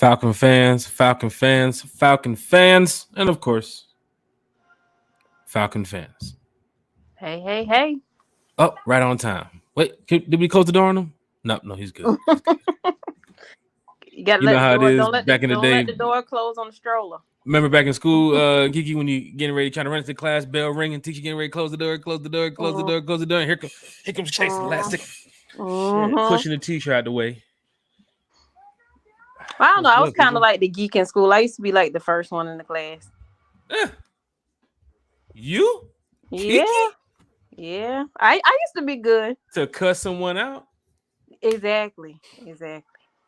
Falcon fans, and of course, Falcon fans. Hey. Oh, right on time. Wait, did we close the door on him? No, he's good. You gotta You know let the how it door. is Don't let the back in the don't let day. the door close on the stroller. Remember back in school, Kiki, when you getting ready, trying to run into class, bell ringing, teacher getting ready, close the door, and here comes Chase, the last second, pushing the teacher out the way. I don't know. I was kind of like the geek in school. I used to be like the first one in the class. You? Yeah. Kiki? Yeah. I used to be good. To cuss someone out? Exactly. As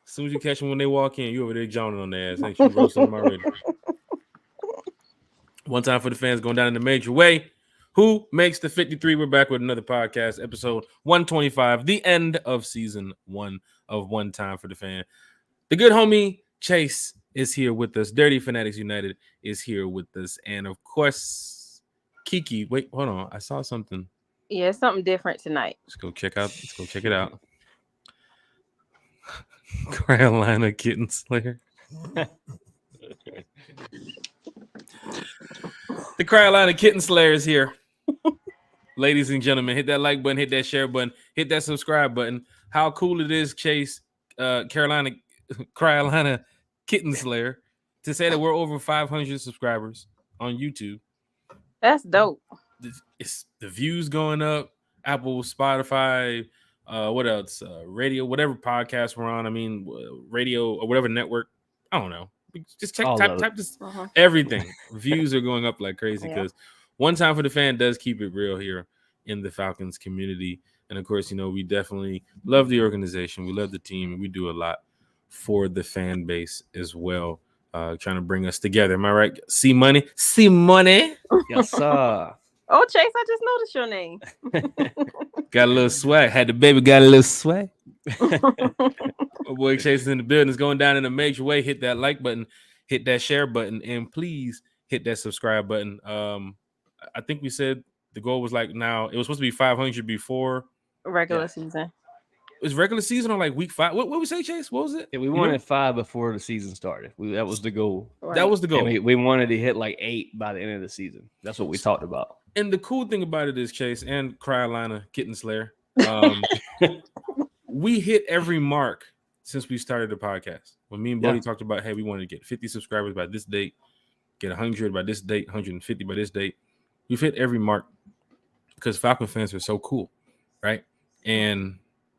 soon as you catch them when they walk in, you over there joning on their ass. Ain't you roasting them already? One time for the fans going down in the major way. Who makes the 53? We're back with another podcast, episode 125, the end of season 1 of One Time for the Fan. The good homie Chase is here with us. Dirty Fanatics United is here with us. And of course, Kiki. Wait, hold on. I saw something. Yeah, something different tonight. Let's go check it out. Carolina Kitten Slayer. The Carolina Kitten Slayer is here. Ladies and gentlemen, hit that like button, hit that share button, hit that subscribe button. How cool it is, Chase, Carolina Kitten Slayer, to say that we're over 500 subscribers on YouTube. That's dope. It's the views going up. Apple, Spotify, what else? Radio, whatever podcast we're on. I mean, radio or whatever network. I don't know. Just type this. Everything. Views are going up like crazy because One Time for the Fan does keep it real here in the Falcons community. And of course, we definitely love the organization. We love the team, and we do a lot for the fan base as well. Trying to bring us together. Am I right? See money. Yes, sir. Oh, Chase, I just noticed your name. Got a little swag. Had the baby got a little swag. My boy Chase is in the building. It's going down in a major way. Hit that like button, hit that share button, and please hit that subscribe button. I think we said the goal was now it was supposed to be 500 before regular season. It was regular season or like week 5. What we say, Chase? What was it? Yeah, we wanted 5 before the season started. That was the goal. Right. That was the goal. And we wanted to hit 8 by the end of the season. That's what we talked about. And the cool thing about it is, Chase and Carolina Kitten Slayer, we hit every mark since we started the podcast. When me and Bodie talked about, hey, we wanted to get 50 subscribers by this date, get 100 by this date, 150 by this date. We've hit every mark because Falcon fans are so cool, right? And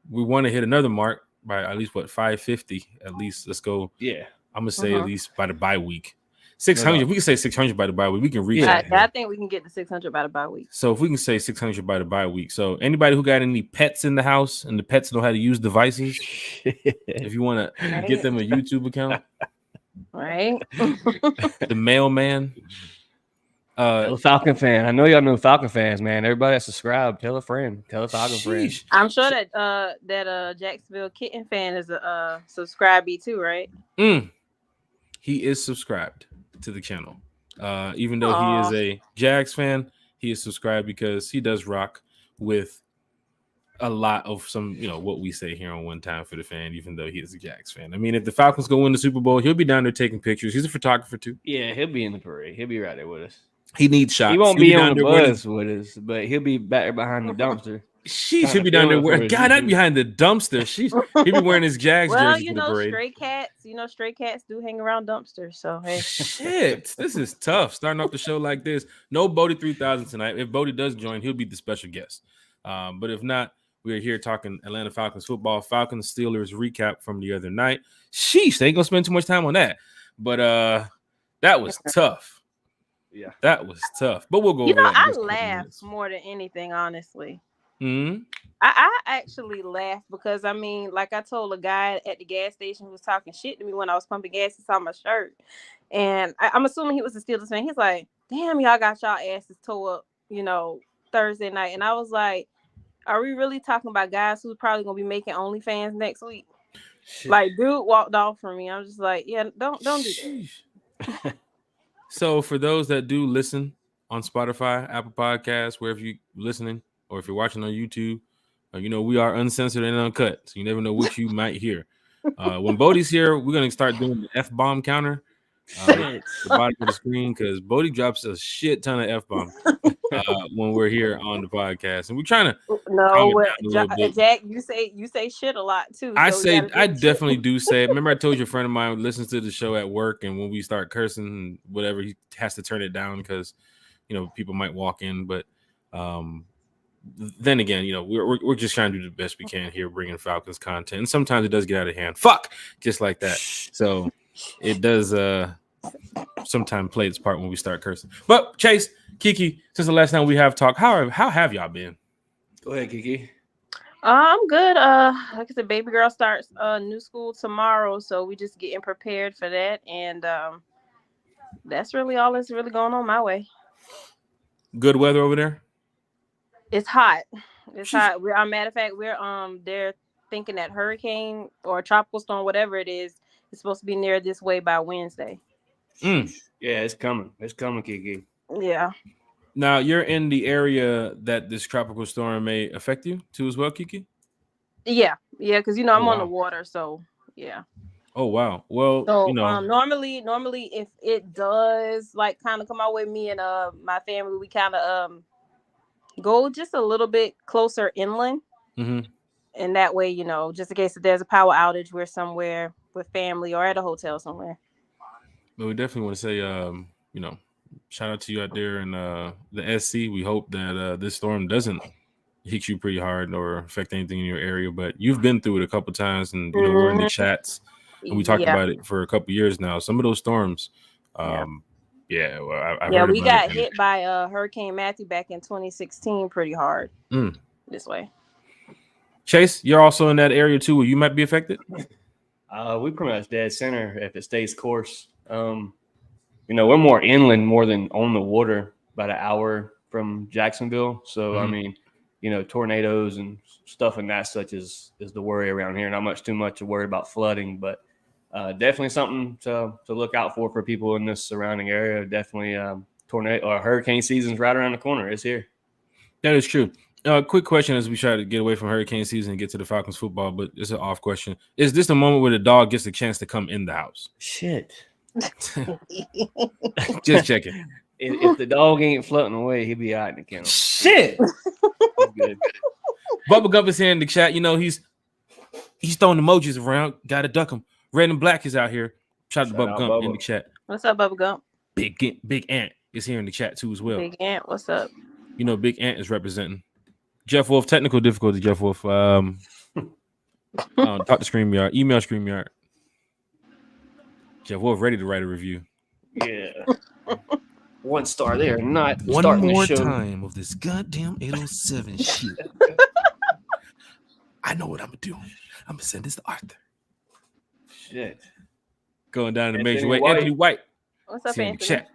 we want to hit another mark by at least 550 at least. Let's go. Yeah, I'm gonna say at least by the bye week. 600. No. We can say 600 by the bye week. We can reach. I think we can get to 600 by the bye week. So if we can say 600 by the bye week, so anybody who got any pets in the house and the pets know how to use devices, if you want to get them a YouTube account, right? The mailman. Falcon fan. I know y'all know Falcon fans, man. Everybody that subscribe, tell a friend, tell a Falcon friend. I'm sure that Jacksonville Kitten fan is a subscribee too, right? He is subscribed to the channel. Even though he is a Jags fan, he is subscribed because he does rock with a lot of some, what we say here on One Time for the Fan, even though he is a Jags fan. I mean, if the Falcons go win the Super Bowl, he'll be down there taking pictures. He's a photographer too. Yeah, he'll be in the parade. He'll be right there with us. He needs shots. He won't be on the bus with us, but he'll be back there behind the dumpster. She'll be down there wearing not behind the dumpster. He'll be wearing his Jags jersey for the parade. Stray cats do hang around dumpsters. So hey, shit, this is tough. Starting off the show like this. No Bodie 3000 tonight. If Bodie does join, he'll be the special guest. But if not, we are here talking Atlanta Falcons football. Falcons Steelers recap from the other night. Sheesh, they ain't gonna spend too much time on that. But that was tough. Yeah, that was tough. But we'll go over that. I laughed more than anything, honestly. Mm-hmm. I actually laughed because, I mean, like I told a guy at the gas station who was talking shit to me when I was pumping gas, he saw my shirt. And I'm assuming he was a Steelers fan. He's like, damn, y'all got y'all asses tore up, Thursday night. And I was like, are we really talking about guys who's probably going to be making OnlyFans next week? Shit. Like, dude walked off from me. I'm just like, yeah, don't do that. So for those that do listen on Spotify, Apple Podcasts, wherever you're listening, or if you're watching on YouTube, we are uncensored and uncut. So you never know what you might hear. When Bodie's here, we're gonna start doing the F-bomb counter. The bottom of the screen because Bodie drops a shit ton of F-bombs when we're here on the podcast, and we're trying to calm it down a little bit. Jack, you say shit a lot too. I so I definitely do say it. Remember, I told you a friend of mine listens to the show at work, and when we start cursing and whatever, he has to turn it down because people might walk in. But then again, we're just trying to do the best we can here, bringing Falcons content, and sometimes it does get out of hand. Fuck, just like that. So it does sometimes play its part when we start cursing. But Chase, Kiki, since the last time we have talked, how have y'all been? Go ahead, Kiki. I'm good. Like I said, baby girl starts new school tomorrow, so we just getting prepared for that, and that's really all that's really going on my way. Good weather over there. It's hot. It's hot. Matter of fact, they're thinking that hurricane or tropical storm, whatever it is supposed to be near this way by Wednesday. Yeah, it's coming. It's coming, Kiki. Yeah. Now you're in the area that this tropical storm may affect you too as well, Kiki? Yeah, because I'm on the water, so yeah. Oh wow. Well, so normally if it does like kind of come out with me and my family, we kind of go just a little bit closer inland, and that way just in case if there's a power outage, we're somewhere with family or at a hotel somewhere. But we definitely want to say shout out to you out there in the SC. We hope that this storm doesn't hit you pretty hard or affect anything in your area. But you've been through it a couple times, and we're in the chats, and we talked about it for a couple years now. Some of those storms, we got hit by Hurricane Matthew back in 2016 pretty hard this way. Chase, you're also in that area too, where you might be affected. We pretty much dead center if it stays course. We're more inland more than on the water, about an hour from Jacksonville. So, I mean, tornadoes and stuff and that such is the worry around here. Not much too much to worry about flooding, but definitely something to look out for people in this surrounding area. Definitely tornado or hurricane season's right around the corner. It's here. That is true. Quick question as we try to get away from hurricane season and get to the Falcons football, but it's an off question. Is this the moment where the dog gets a chance to come in the house? Shit. Just checking. If the dog ain't floating away, he'll be out in the kennel. Shit. Good. Bubba Gump is here in the chat. He's throwing emojis around. Gotta duck him. Red and Black is out here. Shout out to Bubba Gump in the chat. What's up, Bubba Gump? Big Ant is here in the chat too as well. Big Ant, what's up? Big Ant is representing. Jeff Wolf, technical difficulty. Jeff Wolf. Talk to StreamYard. Email StreamYard. Jeff Wolf ready to write a review. Yeah. 1 star there. Not one more time of this goddamn 807 shit. I know what I'm gonna do. I'm gonna send this to Arthur. Shit. Going down in the major way. Anthony White. What's up, Anthony? Chat.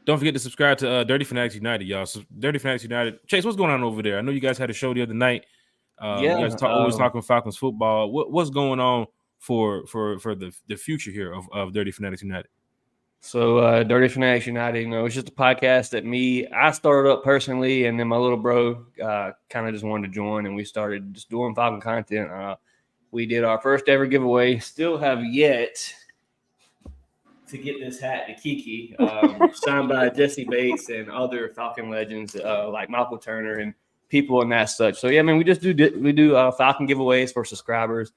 Don't forget to subscribe to Dirty Fanatics United, y'all. So Dirty Fanatics United. Chase, what's going on over there? I know you guys had a show the other night. You guys always talking Falcons football. What's going on for the future here of Dirty Fanatics United? So Dirty Fanatics United, it's just a podcast that I started up personally, and then my little bro kind of just wanted to join, and we started just doing Falcon content. We did our first ever giveaway. Still have yet to get this hat to Kiki, signed by Jesse Bates and other Falcon legends like Michael Turner and people and that such. So yeah, we just do Falcon giveaways for subscribers,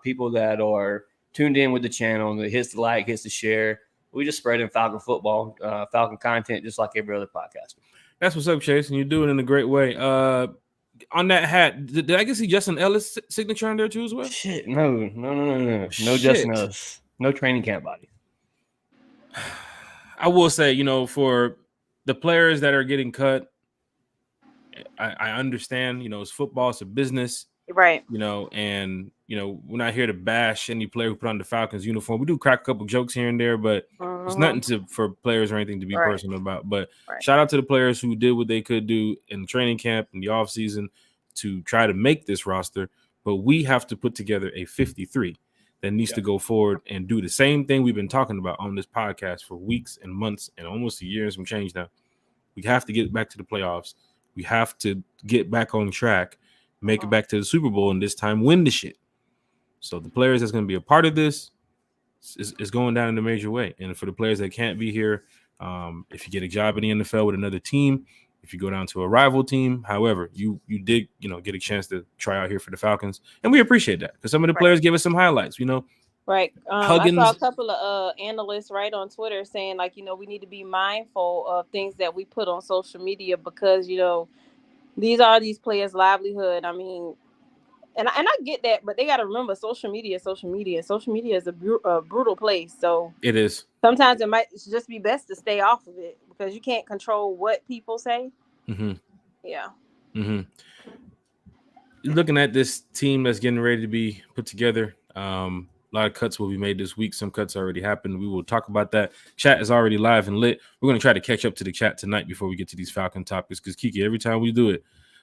people that are tuned in with the channel, that hits the like, hits the share. We just spread in Falcon football, Falcon content, just like every other podcaster. That's what's up, Chase, and you're doing it in a great way. On that hat, did I get see Justin Ellis signature on there too as well? Shit, no. No Justin Ellis. No training camp body. I will say, for the players that are getting cut, I understand, it's football, it's a business. Right. And we're not here to bash any player who put on the Falcons uniform. We do crack a couple jokes here and there, but it's nothing for players or anything to be personal about. But shout out to the players who did what they could do in training camp in the offseason to try to make this roster. But we have to put together a 53 that needs to go forward and do the same thing we've been talking about on this podcast for weeks and months and almost a year and some change now. We have to get back to the playoffs. We have to get back on track, make it back to the Super Bowl, and this time win the shit. So the players that's going to be a part of this is going down in a major way. And for the players that can't be here, if you get a job in the NFL with another team, if you go down to a rival team, however, you did, get a chance to try out here for the Falcons. And we appreciate that because some of the players give us some highlights, Right. Huggins. I saw a couple of analysts right on Twitter saying we need to be mindful of things that we put on social media because, these are these players' livelihood. I mean, and I get that, but they got to remember social media is a brutal place. So it is. Sometimes it might just be best to stay off of it because you can't control what people say. Mm-hmm. Yeah. Mm-hmm. Looking at this team that's getting ready to be put together, a lot of cuts will be made this week. Some cuts already happened. We will talk about that. Chat is already live and lit. We're going to try to catch up to the chat tonight before we get to these Falcon topics because, Kiki, every time we do it,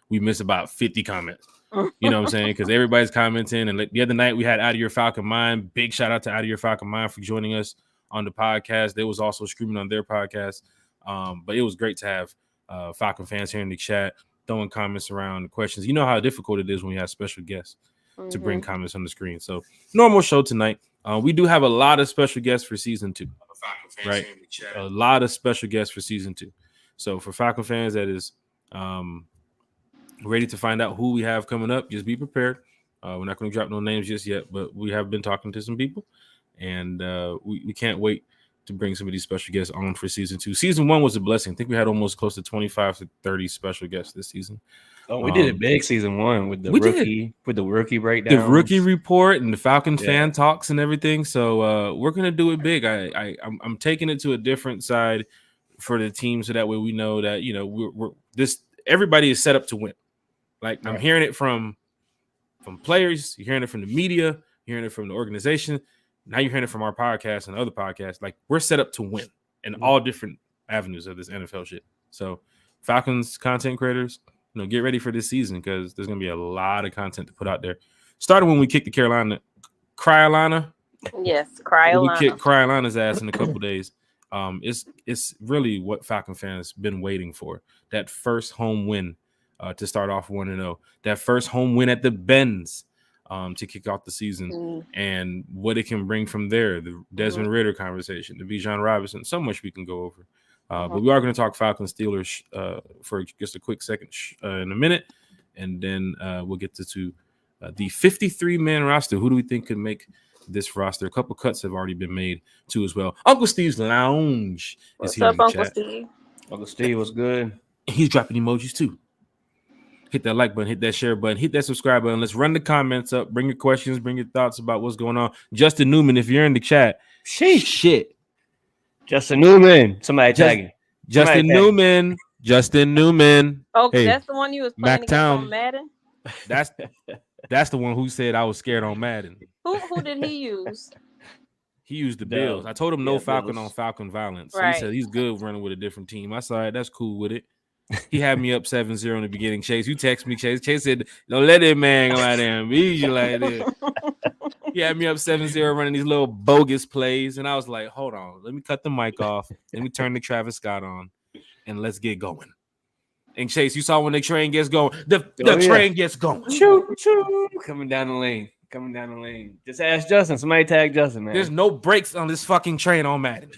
we miss about 50 comments. You know what I'm saying? Because everybody's commenting. And the other night we had Out of Your Falcon Mind. Big shout out to Out of Your Falcon Mind for joining us on the podcast. They was also streaming on their podcast. But it was great to have Falcon fans here in the chat throwing comments around the questions. You know how difficult it is when we have special guests to bring comments on the screen. So normal show tonight. We do have a lot of special guests for season 2. Right? A lot of special guests for season 2. So for Falcon fans that is ready to find out who we have coming up, just be prepared. We're not going to drop no names just yet, but we have been talking to some people, and we can't wait to bring some of these special guests on for season 2. Season 1 was a blessing. I think we had almost close to 25 to 30 special guests this season. Oh, we did it big season 1 with the rookie breakdown, the rookie report, and the Falcons fan talks and everything. So we're gonna do it big. I'm taking it to a different side for the team, so that way we know that we're this. Everybody is set up to win. Like I'm hearing it from players, you're hearing it from the media, you're hearing it from the organization. Now you're hearing it from our podcast and other podcasts. Like we're set up to win in all different avenues of this NFL shit. So Falcons content creators, get ready for this season because there's gonna be a lot of content to put out there. Starting when we kick the Cryolana. Yes, Cryolana. We kick Cryolana's ass in a couple days. It's really what Falcon fans been waiting for. That first home win to start off 1-0. That first home win at the Benz to kick off the season, and what it can bring from there. The Desmond Ridder conversation, the Bijan Robinson, so much we can go over. But we are going to talk Falcons Steelers for just a quick second in a minute, and then we'll get to the 53-man roster. Who do we think could make this roster? A couple cuts have already been made too as well. Uncle Steve's Lounge is here in the chat. Steve? Uncle Steve was good. He's dropping emojis too. Hit that like button, hit that share button, hit that subscribe button. Let's run the comments up. Bring your questions, bring your thoughts about what's going on. Justin Newman, if you're in the chat, shit. Justin Newman, somebody tagging. Justin Newman. Oh, hey, that's the one you was playing against on Madden. That's the one who said I was scared on Madden. Who did he use? He used the Bills. I told him no Falcon on Falcon violence. So he said he's good running with a different team. I saw it. That's cool with it. He had me up 7-0 in the beginning. Chase, you text me, Chase. Chase said, "Don't let that man go out there and beat you like that." He had me up 7-0 running these little bogus plays, and I was like, "Hold on, let me cut the mic off. Let me turn the Travis Scott on, and let's get going." And Chase, you saw when the train gets going. The train gets going. Choo. Coming down the lane. Just ask Justin. Somebody tag Justin, man. There's no brakes on this fucking train on Madden.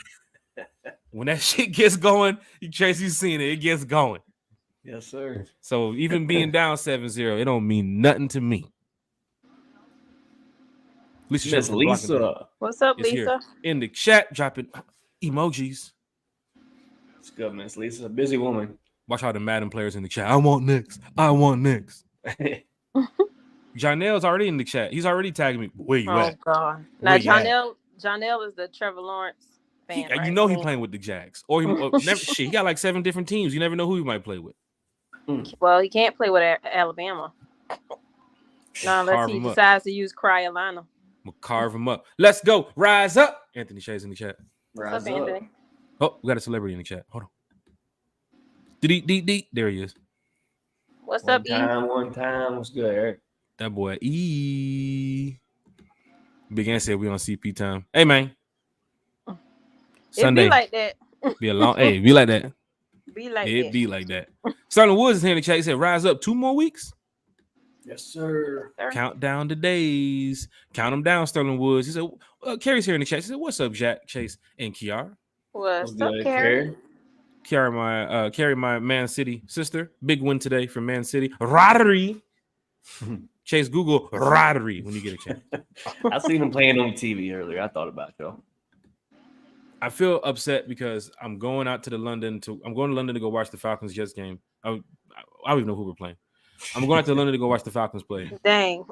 When that shit gets going, Chase, you seen it. It gets going. Yes, sir. So even being down 7-0, it don't mean nothing to me. Lisa. What's up, Lisa? In the chat, dropping emojis. It's good, Miss Lisa. A busy woman. Watch all the Madden players in the chat. I want Knicks. Janelle's already in the chat. He's already tagging me. Where you at? Oh, God. Now, Janelle is the Trevor Lawrence fan, right? You know he's playing with the Jags. Or he got like 7 different teams. You never know who he might play with. Well, he can't play with Alabama. Not unless he decides to use Cryolana. We'll carve him up. Let's go. Rise up. Anthony Shea's in the chat. What's up, Anthony? Oh, we got a celebrity in the chat. Hold on. There he is. What's up, E? One time. What's good, Eric? That boy E. Big Ant said we on CP time. Hey, man. Sunday. It be like that. Be a long. Hey, be like that. Be like it that. be like that. Sonny Woods is here in the chat. He said, "Rise up 2 more weeks." Yes, sir. Count down the days. Count them down, Sterling Woods. He said, Carrie's here in the chat. He said, what's up, Jack, Chase, and Kiara? What's up, good, Carrie? Carrie, my Man City sister. Big win today for Man City. Rodri. Chase, Google Rodri when you get a chance. I seen him playing on TV earlier. I thought about y'all. I feel upset because I'm going to London to go watch the Falcons Jets game. I don't even know who we're playing. I'm going out to London to go watch the Falcons play. Dang.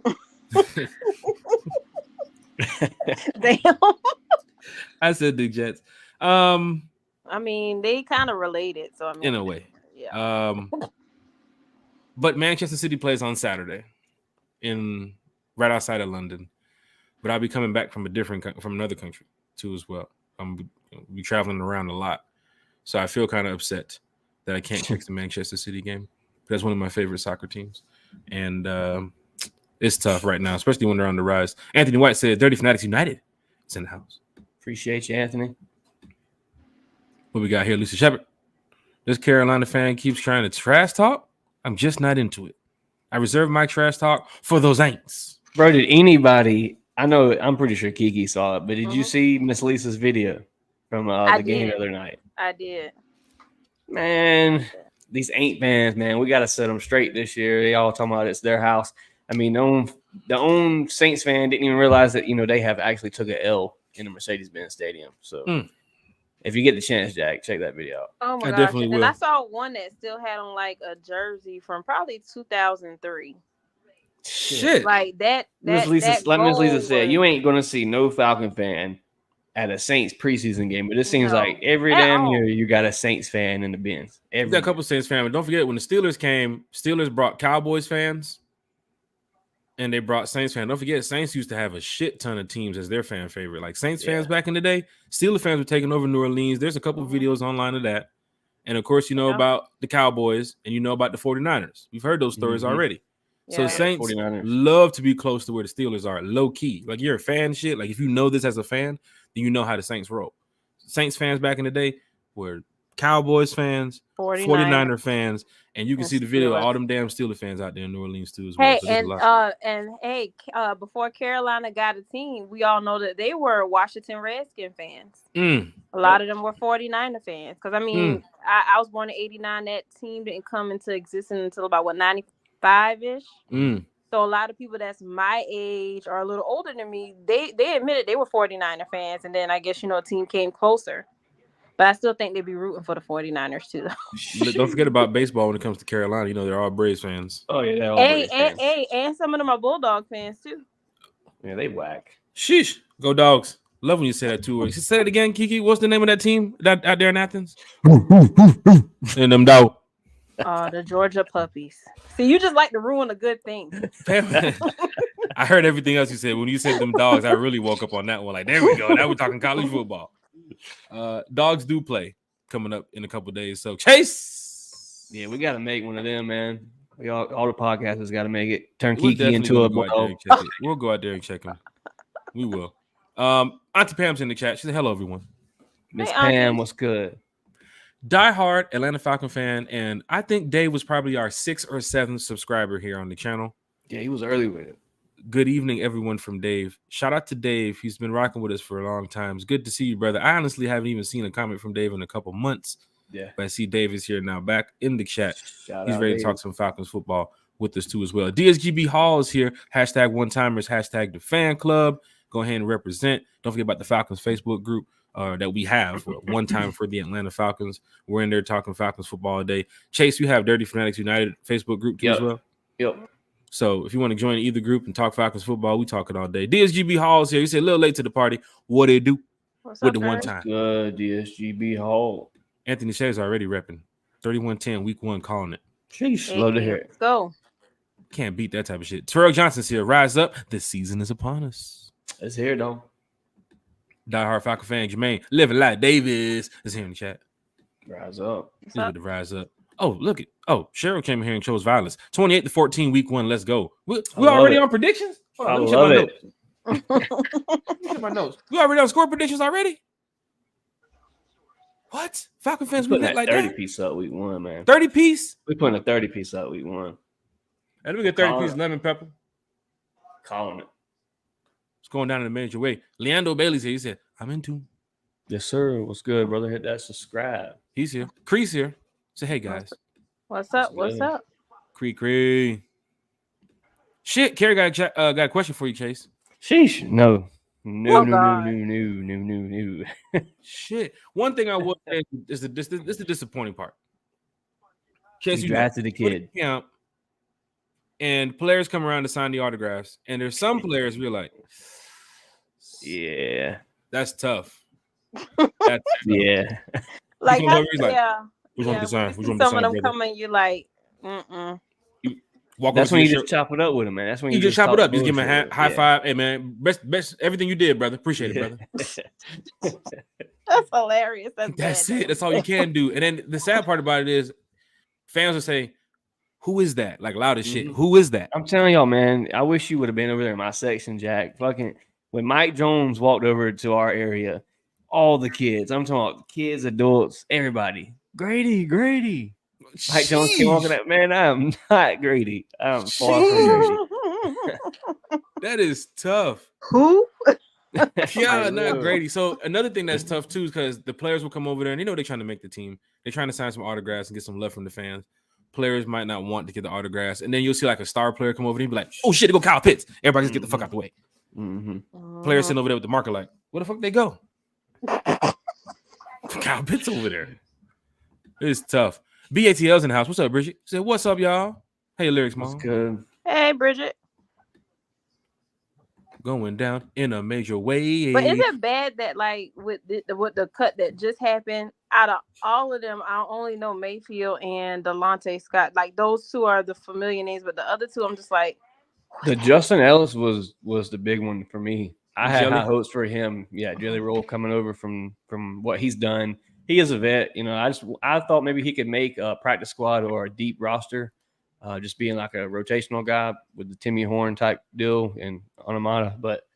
Damn. I said the Jets. I mean, they kind of related, so I mean, in a way. Yeah. But Manchester City plays on Saturday right outside of London. But I'll be coming back from another country too as well. I'm be traveling around a lot, so I feel kind of upset that I can't catch the Manchester City game. That's one of my favorite soccer teams, and it's tough right now, especially when they're on the rise. Anthony White said, "Dirty Fanatics United." It's in the house. Appreciate you, Anthony. What we got here, Lisa Shepard? This Carolina fan keeps trying to trash talk. I'm just not into it. I reserve my trash talk for those ain'ts. Bro, did anybody? I know. I'm pretty sure Kiki saw it, but did you see Miss Lisa's video from the game the other night? I did. Man, these ain't fans, man. We got to set them straight this year. They all talking about it's their house. I mean, the own Saints fan didn't even realize that they have actually took an L in the Mercedes-Benz Stadium. So if you get the chance, Jack, check that video out. Oh my gosh! Definitely will. And I saw one that still had on like a jersey from probably 2003. Shit, like that. Miss Lisa goal said, "You ain't gonna see no Falcon fan at a Saints preseason game, but it seems like every damn year you got a Saints fan in the bins. You got a couple Saints fans, but don't forget when the Steelers came, Steelers brought Cowboys fans, and they brought Saints fans. Don't forget, Saints used to have a shit ton of teams as their fan favorite. Like Saints fans back in the day, Steelers fans were taking over New Orleans. There's a couple of videos online of that, and of course, you know about the Cowboys and you know about the 49ers. We've heard those stories already. So Saints 49ers love to be close to where the Steelers are, low key. Like you're a fan shit. Like if you know this as a fan, then you know how the Saints roll. Saints fans back in the day were Cowboys fans, 49er fans, and you can see the video of all them damn Steelers fans out there in New Orleans too as well. Hey, before Carolina got a team, we all know that they were Washington Redskins fans. A lot of them were 49er fans. Because I mean, I was born in '89. That team didn't come into existence until about 95-ish. So a lot of people that's my age or a little older than me, they admitted they were 49er fans, and then I guess a team came closer. But I still think they'd be rooting for the 49ers too. Don't forget about baseball when it comes to Carolina. They're all Braves fans. Oh yeah, they're all Braves fans. And some of them are Bulldog fans too. Yeah, they whack. Sheesh, go Dogs! Love when you say that too. You say it again, Kiki. What's the name of that team out there in Athens? And them dog. The Georgia Puppies. See, you just like to ruin a good thing. I heard everything else you said. When you said them dogs, I really woke up on that one. Like, there we go. Now we're talking college football. Dogs do play coming up in a couple of days. So, Chase. Yeah, we got to make one of them, man. All the podcasters got to make it. Turn Kiki into a ball. We'll go out there and check him. We will. Auntie Pam's in the chat. She said, hello, everyone. Miss Pam, what's good? Diehard Atlanta Falcon fan, and I think Dave was probably our 6th or 7th subscriber here on the channel. Yeah, he was early with it. Good evening, everyone from Dave. Shout out to Dave. He's been rocking with us for a long time. It's good to see you, brother. I honestly haven't even seen a comment from Dave in a couple months. Yeah. But I see Dave is here now, back in the chat. Shout He's ready to talk some Falcons football with us too as well. DSGB Hall is here. Hashtag one-timers, hashtag the fan club. Go ahead and represent. Don't forget about the Falcons Facebook group that we have one time for the Atlanta Falcons. We're in there talking Falcons football all day. Chase, you have Dirty Fanatics United Facebook group too as well? Yep. So if you want to join either group and talk Falcons football, we talk it all day. DSGB Hall is here. You said a little late to the party. What they do? What's with up, the man? one time. Good DSGB Hall. Anthony Shay's already repping. 31-10 week 1 calling it. Sheesh, love to hear it. Let's go. Can't beat that type of shit. Terrell Johnson's here. Rise up. The season is upon us. It's here, though. Diehard Falcon fan Jermaine Living Like Davis is here in the chat. Rise up. He's with the rise up. Oh, look it. Oh, Cheryl came here and chose violence. 28-14 week 1. Let's go. We already on predictions? Hold on, I love it. Check my notes. We already on score predictions already? What? Falcon fans, we putting lit like 30 that? piece up week 1, man. 30 piece? We putting a 30 piece up week 1. And we get 30 pieces lemon pepper. Calling it. It's going down in a major way. Leandro Bailey's here. He said, I'm in tune. Yes, sir. What's good, brother? Hit that subscribe. He's here. Cree's here. Say, hey, guys. What's up? What's up? Cree. Shit, Carrie got a question for you, Chase. Sheesh. No. No. Shit. One thing I will say is this the disappointing part. Chase, you drafted a kid. Camp, and players come around to sign the autographs, and there's some players we're like, yeah, that's tough. That's yeah. Like, yeah. Some of them coming, you're like, That's when you just chop it up with him, man. That's when you just chop it up. Just give him a high five. Hey, man, best everything you did, brother. Appreciate it, brother. That's hilarious. That's it. That's all you can do. And then the sad part about it is, fans will say, "Who is that?" Like loud as shit. Who is that? I'm telling y'all, man. I wish you would have been over there in my section, Jack. Fucking when Mike Jones walked over to our area, all the kids. I'm talking about kids, adults, everybody. Grady. Mike Jones came walking out. Man, I am not Grady. I'm far from Grady. That is tough. Who? Yeah, not Grady. So another thing that's tough too is because the players will come over there and they're trying to make the team. They're trying to sign some autographs and get some love from the fans. Players might not want to get the autographs, and then you'll see like a star player come over and be like, "Oh shit, they go Kyle Pitts." Everybody just get the fuck out the way. Players sitting over there with the marker like, "Where the fuck they go?" Kyle Pitts over there. It's tough. BATL's in the house. What's up, Bridget? She said, "What's up, y'all?" Hey, Lyrics Mom. What's good? Hey, Bridget. Going down in a major way. But is it bad that like with the cut that just happened, out of all of them, I only know Mayfield and Delonte Scott. Like those two are the familiar names, but the other two, I'm just like. The Justin Ellis was the big one for me. I had high hopes for him. Yeah, Jelly Roll coming over from what he's done. He is a vet. I thought maybe he could make a practice squad or a deep roster, just being like a rotational guy with the Timmy Horn type deal and Onamata. But,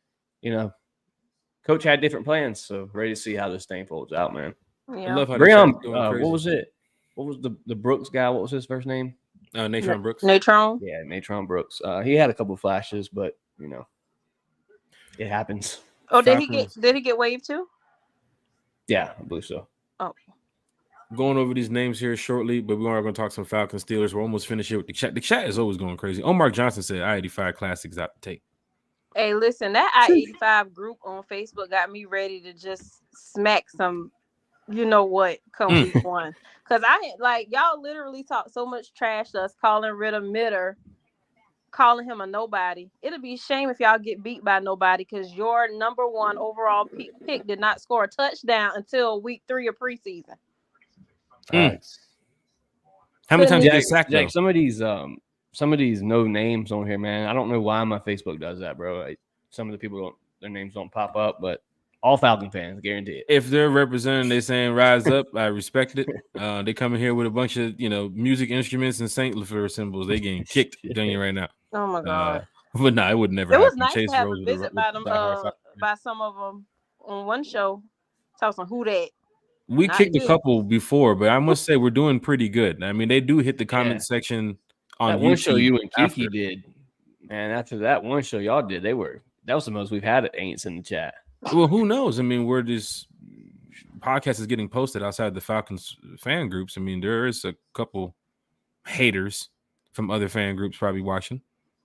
coach had different plans. So ready to see how this thing folds out, man. Yeah. I love how what was it? What was the Brooks guy? What was his first name? Natron Brooks. Natron? Yeah, Natron Brooks. He had a couple flashes, but, it happens. Oh, did he get waived too? Yeah, I believe so. Oh. Going over these names here shortly, but we are going to talk some Falcons Steelers. We're almost finished here with the chat. The chat is always going crazy. Omar Johnson said I-85 Classics out the tape. Hey, listen, that I-85 group on Facebook got me ready to just smack some, come week one. Because y'all literally talk so much trash to us, calling Ritter Mitter, calling him a nobody. It'll be a shame if y'all get beat by nobody because your number one overall pick did not score a touchdown until week 3 of preseason. How many times did you get sacked? Jack, some of these no names on here, man. I don't know why my Facebook does that, bro. Some of the people their names don't pop up, but all Falcon fans, guaranteed. If they're representing, they're saying rise up. I respect it. They come in here with a bunch of music instruments and Saint Lefleur symbols. They getting kicked down here right now. Oh my god! But no, it would never. It was happen. nice Chase to have Rose a visit by them, by some of them on one show. Talk some who that. We kicked a couple before, but I must say we're doing pretty good. I mean, they do hit the comment section on that one show you and Kiki did, and after that one show y'all did, that was the most we've had at Aints in the chat. Well, who knows? I mean, where this podcast is getting posted outside the Falcons fan groups. I mean, there is a couple haters from other fan groups probably watching.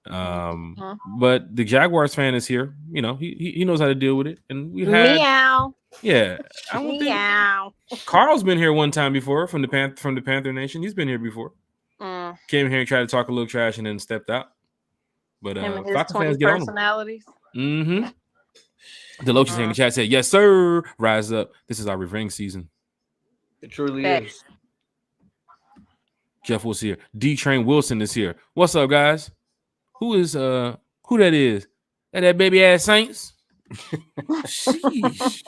But the Jaguars fan is here. He knows how to deal with it, and we had meow. Yeah, I don't meow. think Carl's been here one time before from the Panther Nation. He's been here before. Came here and tried to talk a little trash and then stepped out. But Falcons fans get personalities. On the Loki's in the chat said, "Yes, sir. Rise up. This is our revenge season." It truly is. Jeff Wilson here. D-Train Wilson is here. What's up, guys? Who that is? That baby ass Saints? Sheesh.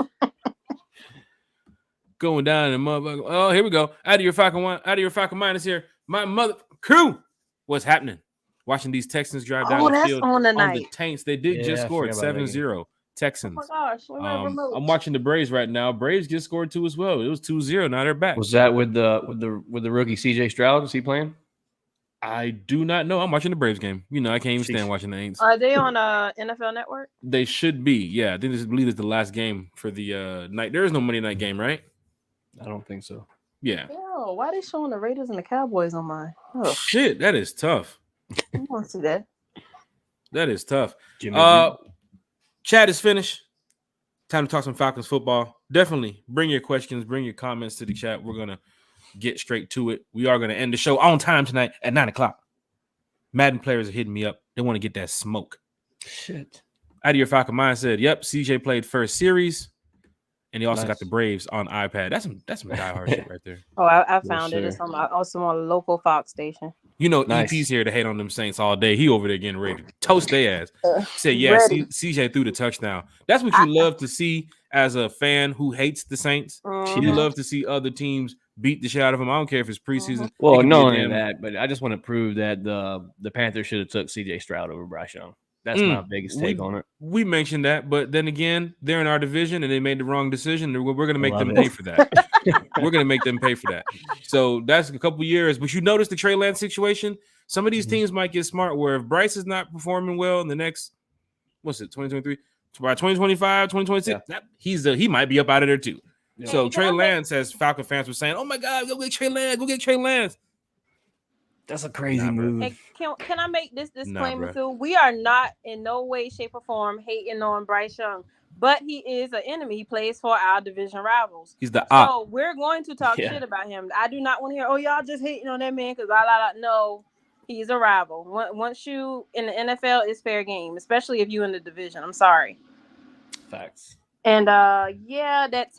Going down in the motherfucker. Oh, here we go. Out of your Falcon mind is here. My mother crew. What's happening? Watching these Texans drive down the field on the Taints. They did just score 7-0. Texans. Oh my gosh. I'm watching the Braves right now. Braves just scored 2 as well. It was 2-0. Now they're back. Was that with the rookie CJ Stroud? Is he playing? I do not know. I'm watching the Braves game. You know, I can't even stand watching the Aints. Are they on NFL Network? They should be. Yeah, I believe it's the last game for the night. There is no Monday night game, right? I don't think so. Yeah. Yo, why are they showing the Raiders and the Cowboys on mine? Oh. Shit, that is tough. I want to see that. That is tough. Chat is finished. Time to talk some Falcons football. Definitely bring your questions, bring your comments to the chat. We're gonna get straight to it. We are gonna end the show on time tonight at 9:00. Madden players are hitting me up. They want to get that smoke. Shit. Out of your Falcon mind said, "Yep, CJ played first series, and he also got the Braves on iPad. That's some diehard shit right there." Oh, I found it. It's also on a local Fox station. You know, EP's here to hate on them Saints all day. He over there getting ready to toast their ass. Said, "Yeah, CJ threw the touchdown." That's what you love to see as a fan who hates the Saints. You love to see other teams beat the shit out of them. I don't care if it's preseason. Well, not only that, but I just want to prove that the Panthers should have took CJ Stroud over Bryce Young. That's my biggest take on it. We mentioned that, but then again, they're in our division and they made the wrong decision. We're going to make them pay for that. We're going to make them pay for that. So that's a couple years. But you notice the Trey Lance situation? Some of these teams might get smart where if Bryce is not performing well in the next, 2023? By 2025, 2026, he might be up out of there too. Yeah. So Trey Lance, as Falcon fans were saying, "Oh my God, go get Trey Lance, go get Trey Lance." That's a crazy move. And can I make this disclaimer too? We are not in no way, shape, or form hating on Bryce Young, but he is an enemy. He plays for our division rivals. He's the so we're going to talk shit about him. I do not want to hear, "Oh, y'all just hating on that man," because no, he's a rival. Once you in the NFL, it's fair game, especially if you in the division. I'm sorry. Facts. And that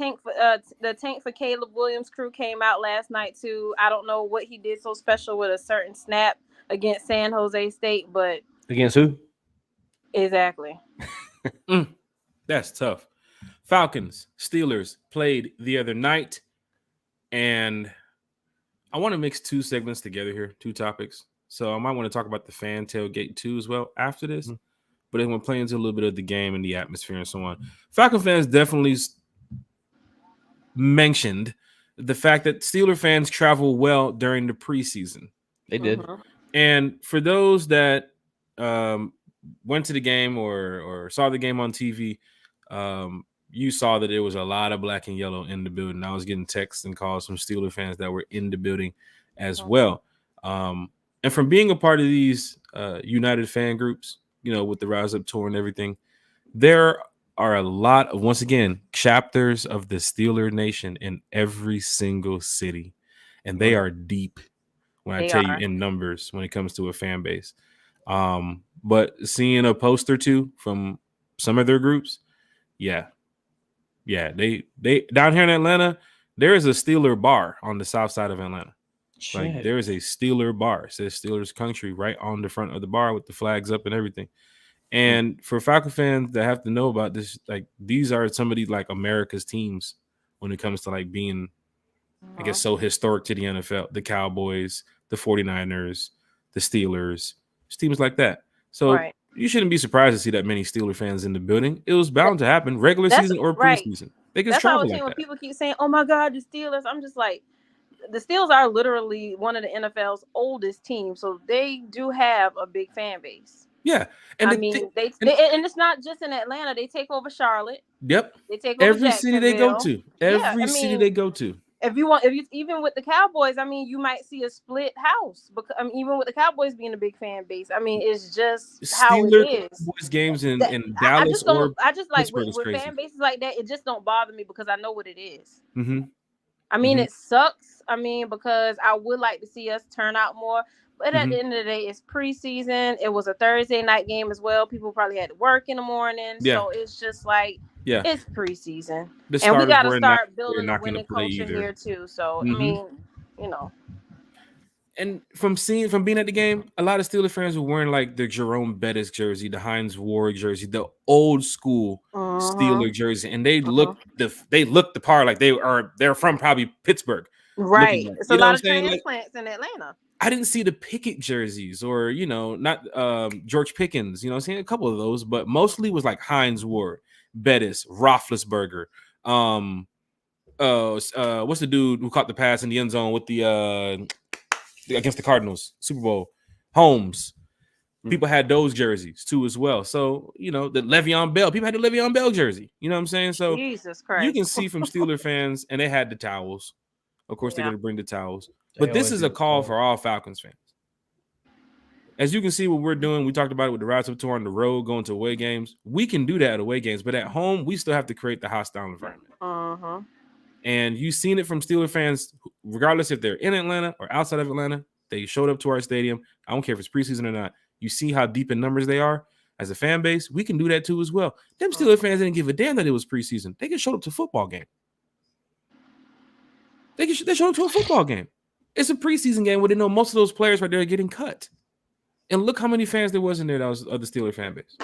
the tank for Caleb Williams crew came out last night too. I don't know what he did so special with a certain snap against San Jose State, but against who? Exactly. That's tough. Falcons, Steelers played the other night, and I want to mix two segments together here, two topics. So I might want to talk about the fan tailgate too as well after this. But then we're playing into a little bit of the game and the atmosphere and so on. Falcon fans definitely mentioned the fact that Steeler fans travel well during the preseason. They did. And for those that went to the game or saw the game on TV, you saw that there was a lot of black and yellow in the building. I was getting texts and calls from Steeler fans that were in the building as well. And from being a part of these United fan groups, with the Rise Up tour and everything, there are a lot of, once again, chapters of the Steeler Nation in every single city. And they are deep when I tell you in numbers when it comes to a fan base. But seeing a post or two from some of their groups, they down here in Atlanta, there is a Steeler bar on the south side of Atlanta. Like there is a Steeler bar. It says Steelers Country right on the front of the bar with the flags up and everything. And for Falcon fans that have to know about this, like these are some of these like America's teams when it comes to like being, I guess, so historic to the NFL. The Cowboys, the 49ers, the Steelers, teams like that. So you shouldn't be surprised to see that many Steeler fans in the building. It was bound to happen, regular season or preseason. They can travel like that. When people keep saying, "Oh my God, the Steelers," I'm just like, the Steelers are literally one of the NFL's oldest teams, so they do have a big fan base. Yeah, and and it's not just in Atlanta. They take over Charlotte. Yep, they take over every city they go to. Every city they go to. If you even with the Cowboys, you might see a split house because even with the Cowboys being a big fan base, it's just how it is. Cowboys games in Dallas I just like with fan bases like that. It just don't bother me because I know what it is. Mm-hmm. It sucks. Because I would like to see us turn out more. But at the end of the day, it's preseason. It was a Thursday night game as well. People probably had to work in the morning. Yeah. So it's just like, it's preseason. And we got to start building a winning culture here too. So, And from being at the game, a lot of Steelers fans were wearing like the Jerome Bettis jersey, the Hines Ward jersey, the old school Steeler jersey, and they look the part like they're from probably Pittsburgh. Right. It's a lot of transplants in Atlanta. I didn't see the Pickett jerseys or, not George Pickens, I've seen a couple of those, but mostly was like Hines Ward, Bettis, Roethlisberger. What's the dude who caught the pass in the end zone with the against the Cardinals, Super Bowl. Holmes. People had those jerseys too as well. So, the Le'Veon Bell. People had the Le'Veon Bell jersey. You know what I'm saying? So Jesus Christ. you can see from Steeler fans, and they had the towels. Of course, they're going to bring the towels. But this is a call for all Falcons fans. As you can see what we're doing, we talked about it with the Routes Up Tour on the road, going to away games. We can do that at away games, but at home, we still have to create the hostile environment. And you've seen it from Steeler fans, regardless if they're in Atlanta or outside of Atlanta. They showed up to our stadium. I don't care if it's preseason or not. You see how deep in numbers they are. As a fan base, we can do that too as well. Them Steeler fans didn't give a damn that it was preseason. They just showed up to a football game. They showed up to a football game. It's a preseason game where they know most of those players right there are getting cut. And look how many fans there was in there that was of the Steeler fan base.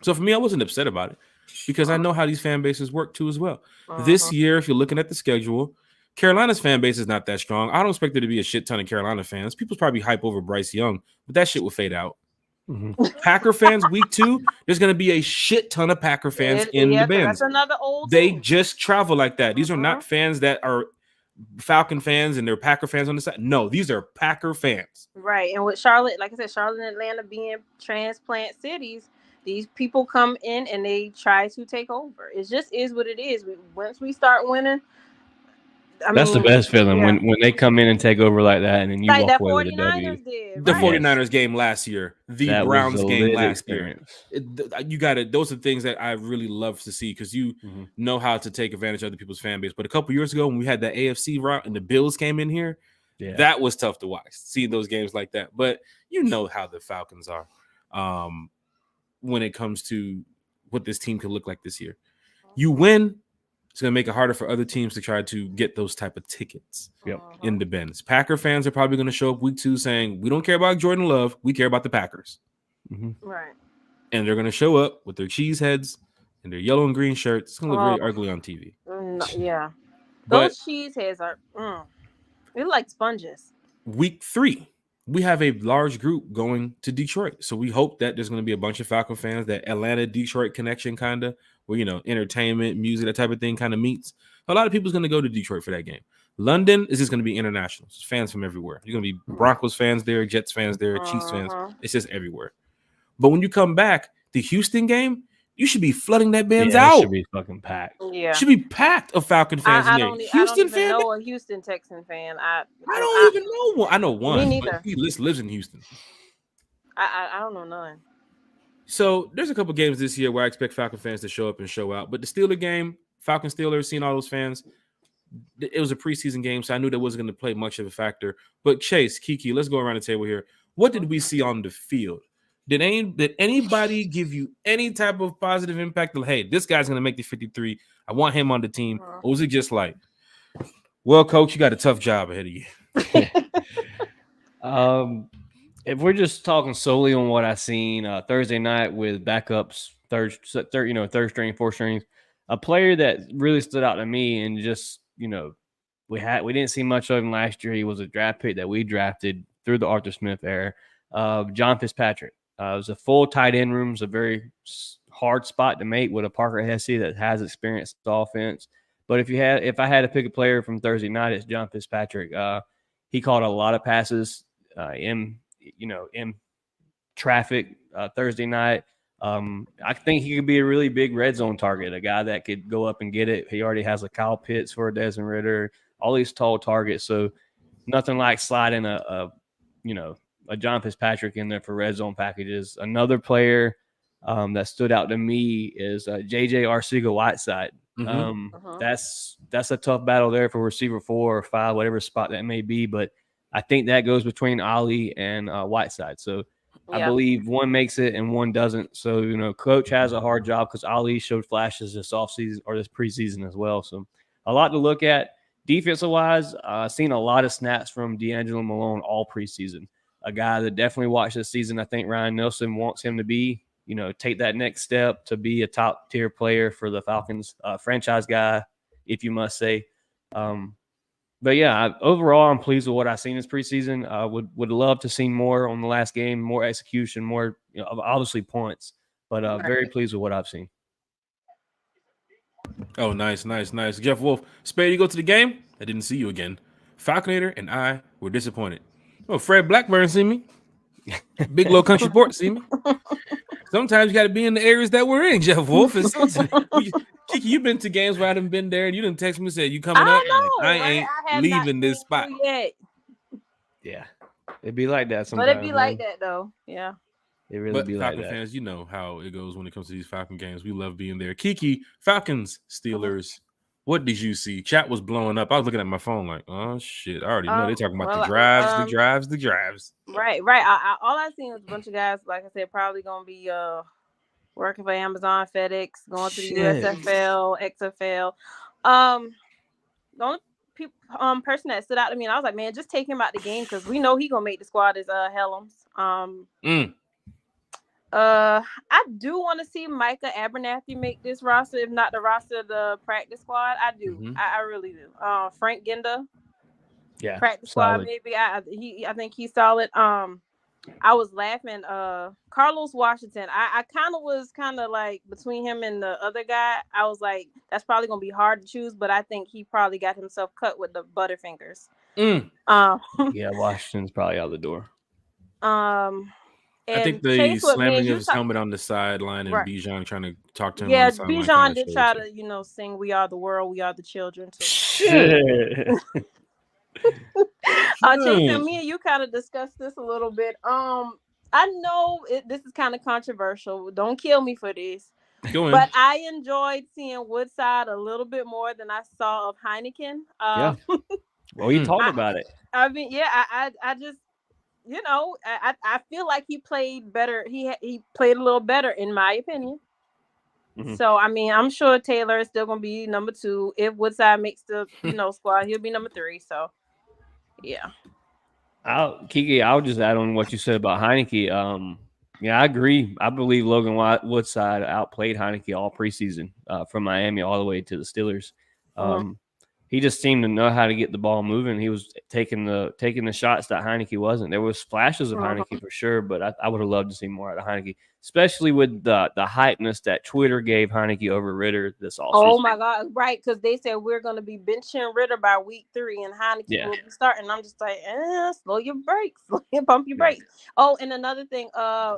So for me, I wasn't upset about it because I know how these fan bases work too as well. This year, if you're looking at the schedule, Carolina's fan base is not that strong. I don't expect there to be a shit ton of Carolina fans. People's probably hype over Bryce Young, but that shit will fade out. Packer fans, week 2, there's going to be a shit ton of Packer fans in the Benz. That's another old They team. just travel like that. These are not fans that are Falcon fans and they're Packer fans on the side. No, these are Packer fans. Right. And with Charlotte, like I said, Charlotte and Atlanta being transplant cities, these people come in and they try to take over. It just is what it is. Once we start winning, that's the best feeling when they come in and take over like that, and then you walk away with a W. Did, the 49ers game last year, the that Browns game last experience. year. You got it. Those are things that I really love to see because you know how to take advantage of other people's fan base. But a couple years ago, when we had that AFC route and the Bills came in here, that was tough to watch. Seeing those games like that, but you know how the Falcons are when it comes to what this team could look like this year. You win. It's going to make it harder for other teams to try to get those type of tickets in the Benz. Packer fans are probably going to show up week 2 saying, we don't care about Jordan Love. We care about the Packers. Right. And they're going to show up with their cheese heads and their yellow and green shirts. It's going to look very ugly on TV. Yeah. But those cheese heads are, they look like sponges. Week 3, we have a large group going to Detroit. So we hope that there's going to be a bunch of Falcon fans, that Atlanta-Detroit connection kind of, where, entertainment, music, that type of thing kind of meets. A lot of people's going to go to Detroit for that game. London is just going to be international. It's fans from everywhere. You're going to be Broncos fans there, Jets fans there, Chiefs fans. It's just everywhere. But when you come back, the Houston game, you should be flooding that Benz out. It should be fucking packed. Yeah. Should be packed of Falcon fans in there. Houston fan? I don't know a Houston Texan fan. I don't even know one. I know one. Me neither. He lives in Houston. I don't know none. So there's a couple games this year where I expect Falcon fans to show up and show out. But the Steeler game, Falcon Steelers, seeing all those fans, it was a preseason game, so I knew that wasn't going to play much of a factor. But Chase, Kiki, let's go around the table here. What did we see on the field? Did anybody give you any type of positive impact? Hey, this guy's going to make the 53. I want him on the team. Or was it just like, well, coach, you got a tough job ahead of you? If we're just talking solely on what I seen Thursday night with backups, third string, fourth strings, a player that really stood out to me and just, we didn't see much of him last year. He was a draft pick that we drafted through the Arthur Smith era. John Fitzpatrick. It was a full tight end room. It's a very hard spot to make with a Parker Hesse that has experience with offense. But if I had to pick a player from Thursday night, it's John Fitzpatrick. He caught a lot of passes in traffic Thursday night. I think he could be a really big red zone target, a guy that could go up and get it. He already has a Kyle Pitts for a Desmond Ridder, all these tall targets. So nothing like sliding a John Fitzpatrick in there for red zone packages. Another player that stood out to me is JJ Arcega-Whiteside. That's a tough battle there for receiver 4 or 5, whatever spot that may be. But I think that goes between Ali and Whiteside. So I believe one makes it and one doesn't. So, coach has a hard job because Ali showed flashes this offseason or this preseason as well. So a lot to look at. Defensive wise, seen a lot of snaps from D'Angelo Malone all preseason. A guy that definitely watched this season. I think Ryan Nelson wants him to be, take that next step to be a top tier player for the Falcons, franchise guy, if you must say. But yeah, overall, I'm pleased with what I've seen this preseason. Would love to see more on the last game, more execution, more obviously points, but very pleased with what I've seen. Oh, nice. Jeff Wolf, Spade, you go to the game? I didn't see you again. Falconator and I were disappointed. Oh, Fred Blackburn see me. Big Low Country Port see me. Sometimes you got to be in the areas that we're in, Jeff Wolf. And Kiki, you've been to games where I haven't been there, and you didn't text me and said you coming up. I know. I ain't leaving this spot yet. Yeah, it'd be like that sometimes. But it'd be like that though. Yeah. It really be Falcon like that. fans, you know how it goes when it comes to these Falcon games. We love being there. Kiki, Falcons, Steelers. What did you see? Chat was blowing up. I was looking at my phone like, oh shit! I already know they're talking about the drives. Right. All I seen was a bunch of guys, like I said, probably gonna be working for Amazon, FedEx, going to the USFL, XFL. The only person that stood out to me, and I was like, man, just take him out the game because we know he gonna make the squad is Helms. I do want to see Micah Abernathy make this roster, if not the roster of the practice squad. I do. Mm-hmm. I really do. Frank Ginda, practice squad, maybe. I think he's solid. I was laughing. Carlos Washington. I kind of was like between him and the other guy. I was like, that's probably gonna be hard to choose, but I think he probably got himself cut with the Butterfingers. Yeah, Washington's probably out the door. I think the slamming of his helmet on the sideline and Bijan trying to talk to him. Yeah, Bijan did try to, sing "We Are the World, We Are the Children." Shit. Jason, me and you kind of discussed this a little bit. I know this is kind of controversial. Don't kill me for this. But I enjoyed seeing Woodside a little bit more than I saw of Heineken. Well, you talked about it. I mean, I just. I feel like he played better. He played a little better, in my opinion. Mm-hmm. So, I mean, I'm sure Taylor is still going to be number 2. If Woodside makes the squad, he'll be number 3. So, yeah. Kiki, I'll just add on what you said about Heineke. Yeah, I agree. I believe Logan Woodside outplayed Heineke all preseason from Miami all the way to the Steelers. He just seemed to know how to get the ball moving. He was taking the shots that Heineke wasn't. There was flashes of Heineke for sure, but I would have loved to see more out of Heineke, especially with the hypeness that Twitter gave Heineke over Ritter this offseason. Oh my God, right? Because they said we're going to be benching Ritter by week 3, and Heineke will be starting. I'm just like, slow your brakes, pump your brakes. Oh, and another thing,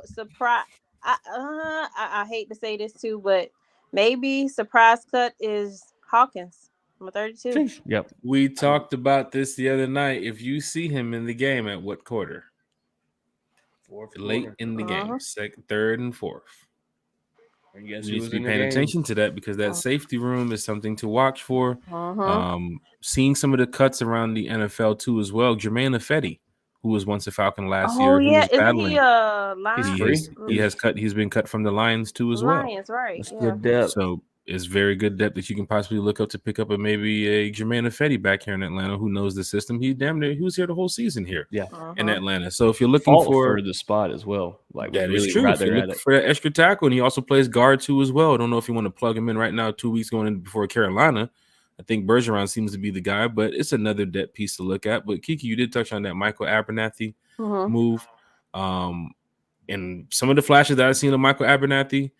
surprise. I hate to say this too, but maybe surprise cut is Hawkins. I'm 32. Yep. We talked about this the other night. If you see him in the game at what quarter? Late in the game, second, third, and fourth. You need to be paying attention to that because that safety room is something to watch for. Seeing some of the cuts around the NFL too as well. Jermaine Ifedi, who was once a Falcon last year, yeah, was battling. He's been cut from the Lions too as well. Lions, right? That's good depth. So it's very good depth that you can possibly look up to pick up maybe a Jermaine Ifedi back here in Atlanta who knows the system. He was here the whole season here in Atlanta. So if you're looking for the spot as well, like that is true. If you're looking for that extra tackle, and he also plays guard too as well. I don't know if you want to plug him in right now, 2 weeks going in before Carolina. I think Bergeron seems to be the guy, but it's another depth piece to look at. But Kiki, you did touch on that Michael Abernathy move. And some of the flashes that I've seen of Michael Abernathy,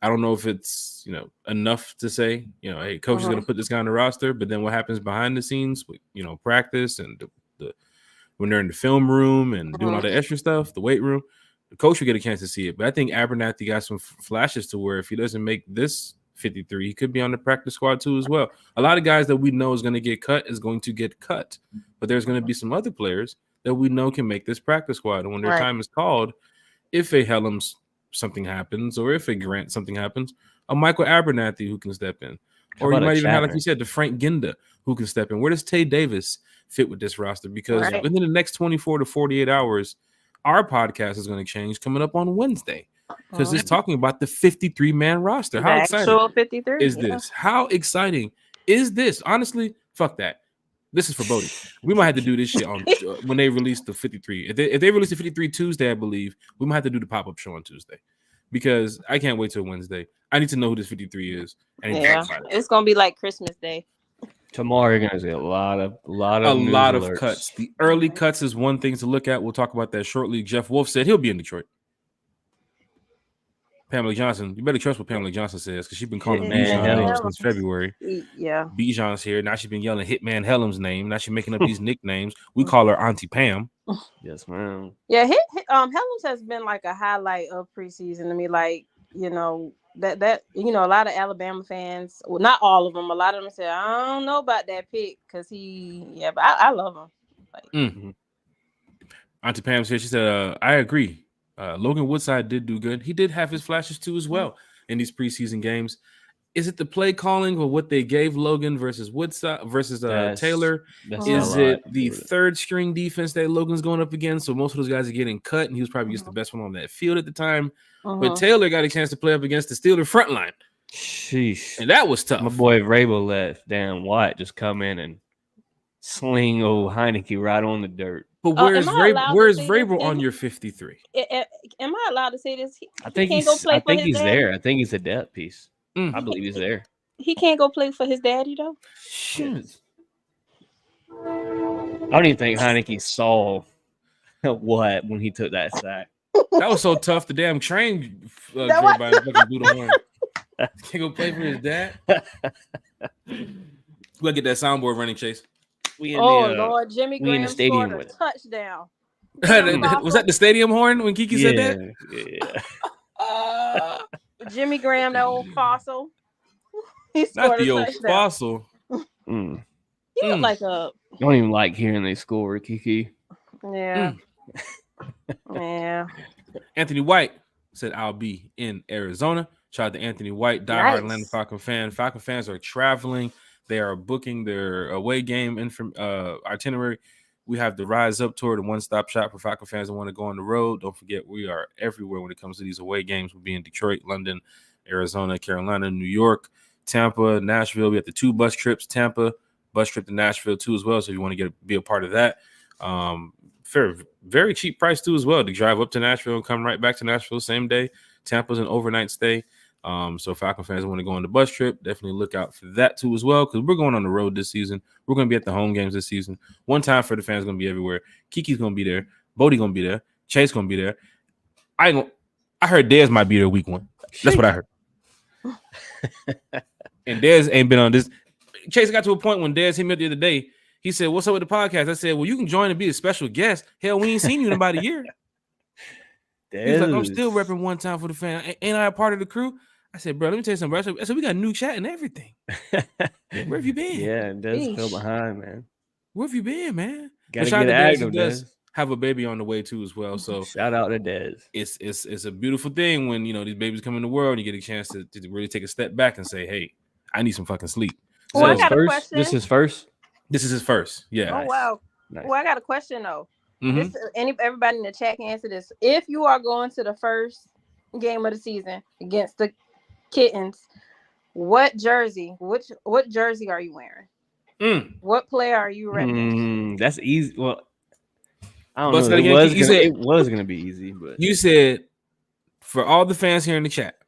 I don't know if it's enough to say, hey, coach is going to put this guy on the roster, but then what happens behind the scenes with practice and the when they're in the film room and doing all the extra stuff, the weight room, the coach will get a chance to see it. But I think Abernathy got some flashes to where if he doesn't make this 53, he could be on the practice squad too as well. A lot of guys that we know is going to get cut, but there's going to be some other players that we know can make this practice squad, and when their time is called, if a Helms something happens, or if a Grant something happens, a Michael Abernathy who can step in. Or you might even have, like you said, the Frank Ginda who can step in. Where does Tay Davis fit with this roster? Because within the next 24 to 48 hours, our podcast is going to change coming up on Wednesday. Because it's talking about the 53-man roster. How exciting 53 is this? How exciting is this? Honestly, fuck that. This is for Bodie. We might have to do this shit on when they release the 53. If they release the 53 Tuesday, I believe, we might have to do the pop-up show on Tuesday. Because I can't wait till Wednesday. I need to know who this 53 is. It's gonna be like Christmas Day. Tomorrow you're gonna see a lot of cuts. The early cuts is one thing to look at. We'll talk about that shortly. Jeff Wolf said he'll be in Detroit. Pamela Johnson. You better trust what Pamela Johnson says because she's been calling Hitman Bijan names Helms. since February. Yeah. Bijan's here. Now she's been yelling Hitman Helms' name. Now she's making up these nicknames. We call her Auntie Pam. Yes, ma'am. Yeah, Helms has been like a highlight of preseason to me. Like, you know, that a lot of Alabama fans, well, not all of them, a lot of them said, I don't know about that pick because but I love him. Like, Auntie Pam's here. She said, I agree. Logan Woodside did do good. He did have his flashes too as well in these preseason games. Is it the play calling or what they gave Logan versus Woodside versus Taylor? Is it the third string defense that Logan's going up against? So most of those guys are getting cut, and he was probably just the best one on that field at the time. But Taylor got a chance to play up against the Steelers front line. Sheesh. And that was tough. My boy Vrabel let Dan White just come in and sling old Heineke right on the dirt. But where's Vrabel on your 53? Am I allowed to say this? I think he's there. I think he's a depth piece. I believe he's there. He can't go play for his daddy though. Shit. I don't even think Heineke saw what when he took that sack. That was so tough. The damn train drove by and fucking blew the horn. Can't go play for his dad. We'll get that soundboard running, Chase. Lord, Jimmy Graham scored a touchdown. Was that the stadium horn when Kiki said that? Yeah. Jimmy Graham, that old fossil. He Not the old touchdown. fossil. He looked like a. I don't even like hearing they score, Kiki. Yeah. Yeah. Anthony White said, I'll be in Arizona. Shout out to Anthony White, diehard Atlanta Falcon fan. Falcon fans are traveling. They are booking their away game itinerary. We have the Rise Up Tour, the one-stop shop for Falcon fans that want to go on the road. Don't forget, we are everywhere when it comes to these away games. We'll be in Detroit, London, Arizona, Carolina, New York, Tampa, Nashville. We have the 2 bus trips, Tampa, bus trip to Nashville too as well. So if you want to be a part of that, very cheap price too as well to drive up to Nashville and come right back to Nashville same day. Tampa's an overnight stay. So Falcon fans want to go on the bus trip, definitely look out for that too as well, because we're going on the road this season. We're going to be at the home games this season. One time for the fans going to be everywhere. Kiki's going to be there. Bodie going to be there. Chase going to be there. I heard Dez might be there week 1. That's what I heard. And Dez ain't been on this. Chase got to a point when Dez hit me up the other day. He said, "What's up with the podcast?" I said, "Well, you can join and be a special guest. Hell, we ain't seen you in about a year." He's like, "I'm still repping one time for the fan. Ain't I a part of the crew?" I said, "Bro, let me tell you something, bro." I said, "We got new chat and everything. Where have you been?" Yeah, and Dez fell behind, man. Where have you been, man? Gotta get active, Dez. Have a baby on the way too as well. So shout out to Dez. It's a beautiful thing when these babies come in the world and you get a chance to really take a step back and say, "Hey, I need some fucking sleep." So I got a question. This is first. This is his first. Yeah. Oh wow. Nice. Well, I got a question though. Everybody in the chat can answer this. If you are going to the first game of the season against the Kittens, what jersey are you wearing? What player are you repping? That's easy. Well, I don't know. It was gonna be easy, but you said for all the fans here in the chat,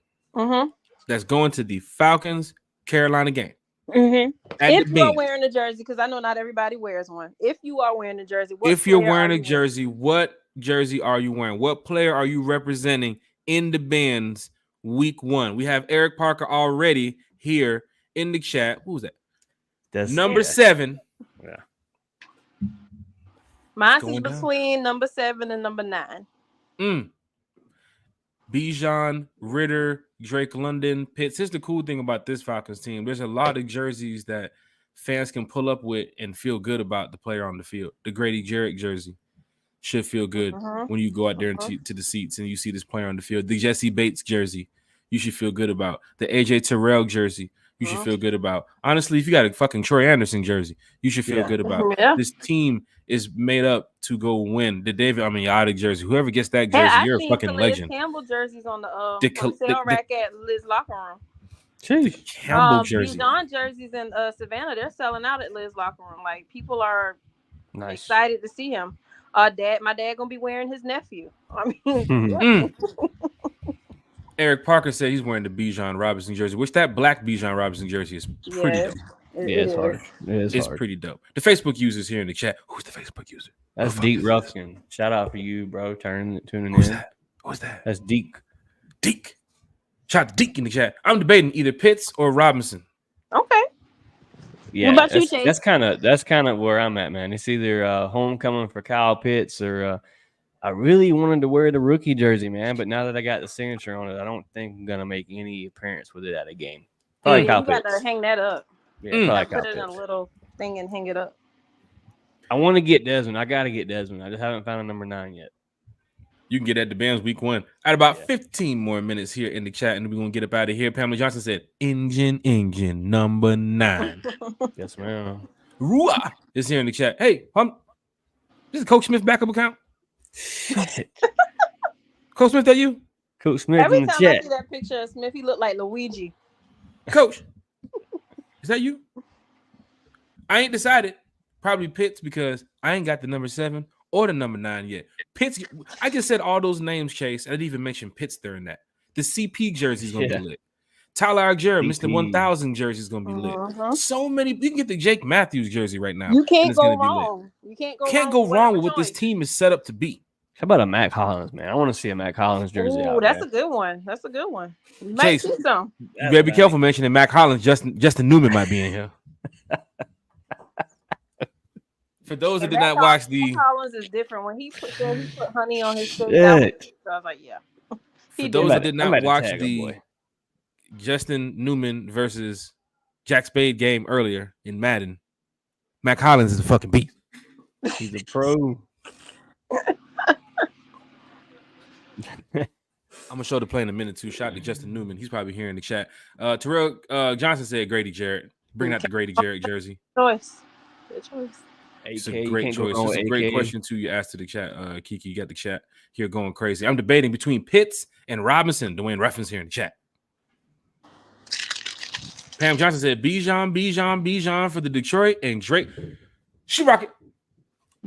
that's going to the Falcons Carolina game. If you are wearing a jersey, because I know not everybody wears one. If you are wearing a jersey, what jersey are you wearing? What player are you representing in the Benz week 1? We have Eric Parker already here in the chat. Who's that? That's number 7. Yeah. Mine is between number 7 and number 9. Bijan, Ritter, Drake London, Pitts. Here's the cool thing about this Falcons team. There's a lot of jerseys that fans can pull up with and feel good about the player on the field. The Grady Jarrett jersey should feel good when you go out there to the seats and you see this player on the field. The Jesse Bates jersey, you should feel good about. The AJ Terrell jersey, you should feel good about. Honestly, if you got a fucking Troy Anderson jersey, you should feel good about. This team is made up to go win. The David Amiyadi jersey, whoever gets that jersey, you're a fucking legend. Campbell jerseys on the sale rack at Liz locker room. Jeez. Campbell jersey. Bijan jerseys in Savannah, they're selling out at Liz locker room. Like people are excited to see him. My dad gonna be wearing his nephew. I mean, Eric Parker said he's wearing the Bijan Robinson jersey, which that black Bijan Robinson jersey is pretty dope. It's hard. It's pretty dope. The Facebook users here in the chat. Who's the Facebook user? That's Deke Ruffin. Shout out for you, bro. Tuning in. Who's that? That's Deke. Deke. Shout out to Deke in the chat. I'm debating either Pitts or Robinson. Okay. Yeah, what about you, Chase? That's kind of where I'm at, man. It's either homecoming for Kyle Pitts or I really wanted to wear the rookie jersey, man. But now that I got the signature on it, I don't think I'm gonna make any appearance with it at a game. Probably Kyle you got to Pitts. hang that up. Yeah, probably Kyle put it in a Pitts. little thing and hang it up. I want to get Desmond. I got to get Desmond. I just haven't found a number 9 yet. You can get at the Bams week 1. At about 15 more minutes here in the chat, and we're going to get up out of here. Pamela Johnson said, engine, number 9. Yes, ma'am. Ruah is here in the chat. Hey, this is Coach Smith backup account? Shit. Coach Smith, that you? Coach Smith Every in the time chat. I see that picture of Smith, he looked like Luigi. Coach, is that you? I ain't decided. Probably Pitts because I ain't got the number 7 or the number 9 yet. Pitts, I just said all those names, Chase. I didn't even mention Pitts during that. The CP jersey is going to be lit. Tyler Algier, Mr. 1000 jersey is going to be lit. So many. You can get the Jake Matthews jersey right now. You can't go wrong. You can't go wrong with what this team is set up to be. How about a Mac Hollins, man? I want to see a Mac Hollins jersey. Oh, that's a good one. That's a good one. You Chase, might see some. You better be careful mentioning Mac Hollins. Justin Newman might be in here. For those that did not watch Mac Hollins is different. When he put honey on his face, so I was like, yeah. For those that did not watch the Justin Newman versus Jack Spade game earlier in Madden, Mac Hollins is a fucking beast. He's a pro. I'm gonna show the play in a minute too. Shout out to Justin Newman. He's probably here in the chat. Terrell Johnson said Grady Jarrett. Bring out the Grady Jarrett jersey. Choice. Good choice. It's a great choice. It's a great question too. You asked to the chat, Kiki. You got the chat here going crazy. I'm debating between Pitts and Robinson. Dwayne Reffin's here in the chat. Pam Johnson said Bijan for the Detroit and Drake. She rocking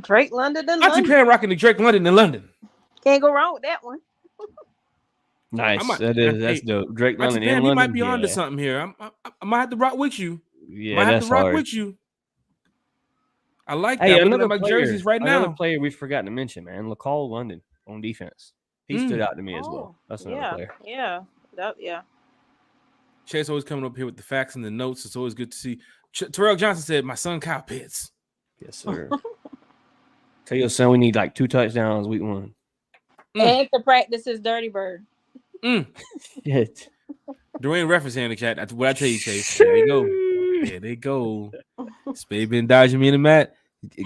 Drake London and London. Pam rocking the Drake London in London. Can't go wrong with that one. Nice. That's dope. Drake London in Pam, London. You might be onto something here. I might have to rock with you. Yeah, might that's have to rock hard. with you. I like that. Hey, I'm looking at my jerseys right now. Another player we forgot to mention, man. LaCall London on defense. He stood out to me as well. That's another player. Yeah. Chase always coming up here with the facts and the notes. It's always good to see. Terrell Johnson said, my son Kyle Pitts. Yes, sir. Tell your son we need like 2 touchdowns week 1. And to practice his dirty bird. Shit. Dwayne reference here in the chat. That's what I tell you, Chase. There they go. There they go. Spade been dodging me in the mat.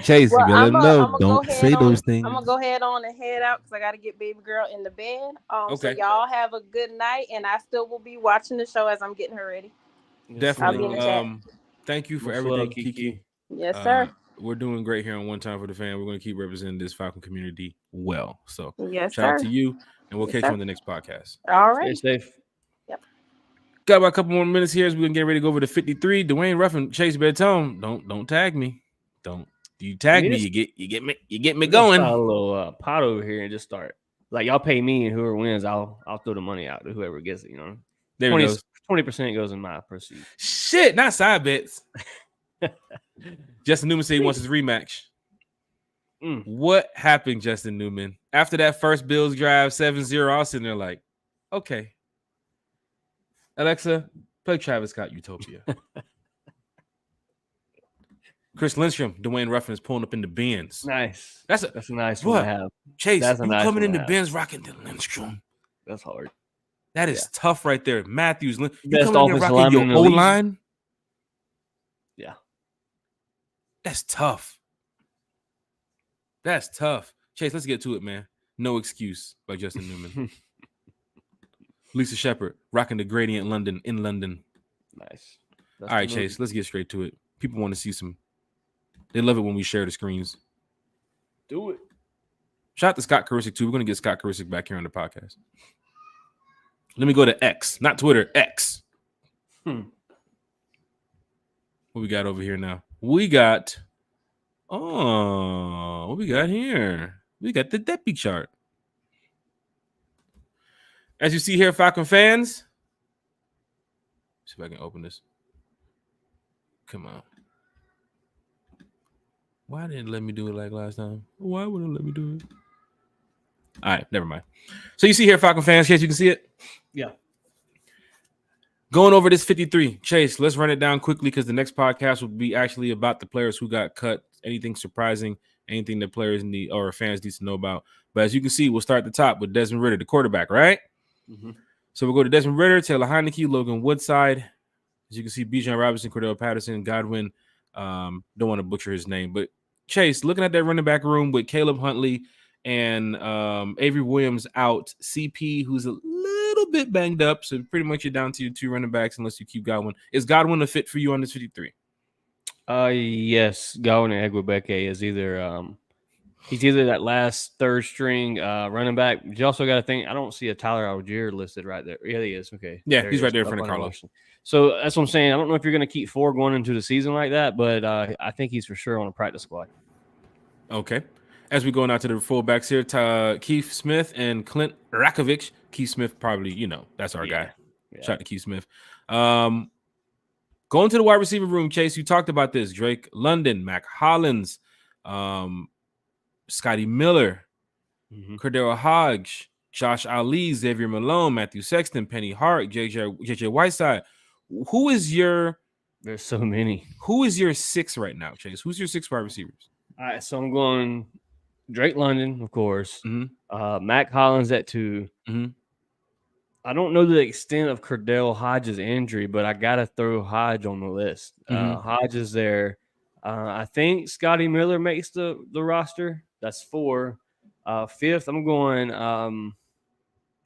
Chase, you better let him know. Don't say those things. I'm gonna go ahead on and head out because I got to get baby girl in the bed. Okay. So y'all have a good night, and I still will be watching the show as I'm getting her ready. Definitely. Thank you for everything, Kiki. Yes, sir. We're doing great here on One Time for the Fan. We're going to keep representing this Falcon community well. So yes, shout out to you, and we'll catch you on the next podcast. All right. Stay safe. Yep. Got about a couple more minutes here as we're going to get ready to go over to 53. Dwayne Ruffin, Chase Bedtone. Don't tag me. Don't. You tag me, you get me going. A little pot over here and just start. Like y'all pay me, and whoever wins, I'll throw the money out to whoever gets it. You know, 20% goes in my proceeds. Shit, not side bets. Justin Newman said he wants his rematch. What happened, Justin Newman? After that first Bills drive 7-0, I was sitting there like, okay. Alexa, play Travis Scott Utopia. Chris Lindstrom, Dwayne Ruffin is pulling up in the Benz. Nice. That's a nice one to have. Chase, you coming in the Benz rocking the Lindstrom. That's hard. That is tough right there. Matthews, you best coming in rocking your O-line? Yeah. That's tough. That's tough. Chase, let's get to it, man. No Excuse by Justin Newman. Lisa Shepard, rocking the Gradient London in London. Nice. All right, Chase, let's get straight to it. People want to see some. They love it when we share the screens. Do it. Shout out to Scott Karisic, too. We're going to get Scott Karisic back here on the podcast. Let me go to X, not Twitter, X. What we got over here now? We got, what we got here? We got the depth chart. As you see here, Falcon fans. See if I can open this. Come on. Why didn't it let me do it like last time? Why wouldn't it let me do it? All right, never mind. So you see here, Falcon fans, in case you can see it. Yeah. Going over this 53, Chase, let's run it down quickly because the next podcast will be actually about the players who got cut, anything surprising, anything that players need or fans need to know about. But as you can see, we'll start at the top with Desmond Ridder, the quarterback, right? Mm-hmm. So we'll go to Desmond Ridder, Taylor Heineke, Logan Woodside. As you can see, Bijan Robinson, Cordell Patterson, Godwin. Don't want to butcher his name, but Chase, looking at that running back room with Caleb Huntley and Avery Williams out, CP, who's a little bit banged up, so pretty much you're down to your 2 running backs unless you keep Godwin. Is Godwin a fit for you on this 53? Yes, Godwin and Egwabeke is either he's either that last third string running back. But you also got to think, I don't see a Tyler Algier listed right there. Yeah, he is. Okay. Yeah, he's right there in front of Carlos. So that's what I'm saying. I don't know if you're going to keep 4 going into the season like that, but I think he's for sure on a practice squad. Okay. As we go now to the fullbacks here, Keith Smith and Clint Rakovic. Keith Smith probably, that's our guy. Yeah. Shout out to Keith Smith. Going to the wide receiver room, Chase, you talked about this. Drake London, Mac Hollins, Scotty Miller, Cordero Hodge, Josh Ali, Xavier Malone, Matthew Sexton, Penny Hart, JJ Whiteside. Who is your... There's so many. Who is your 6 right now, Chase? Who's your 6 wide receivers? All right, so I'm going Drake London, of course. Mac Hollins at 2. I don't know the extent of Cordell Hodge's injury, but I got to throw Hodge on the list. Hodge is there. I think Scotty Miller makes the roster. That's 4. 5th, I'm going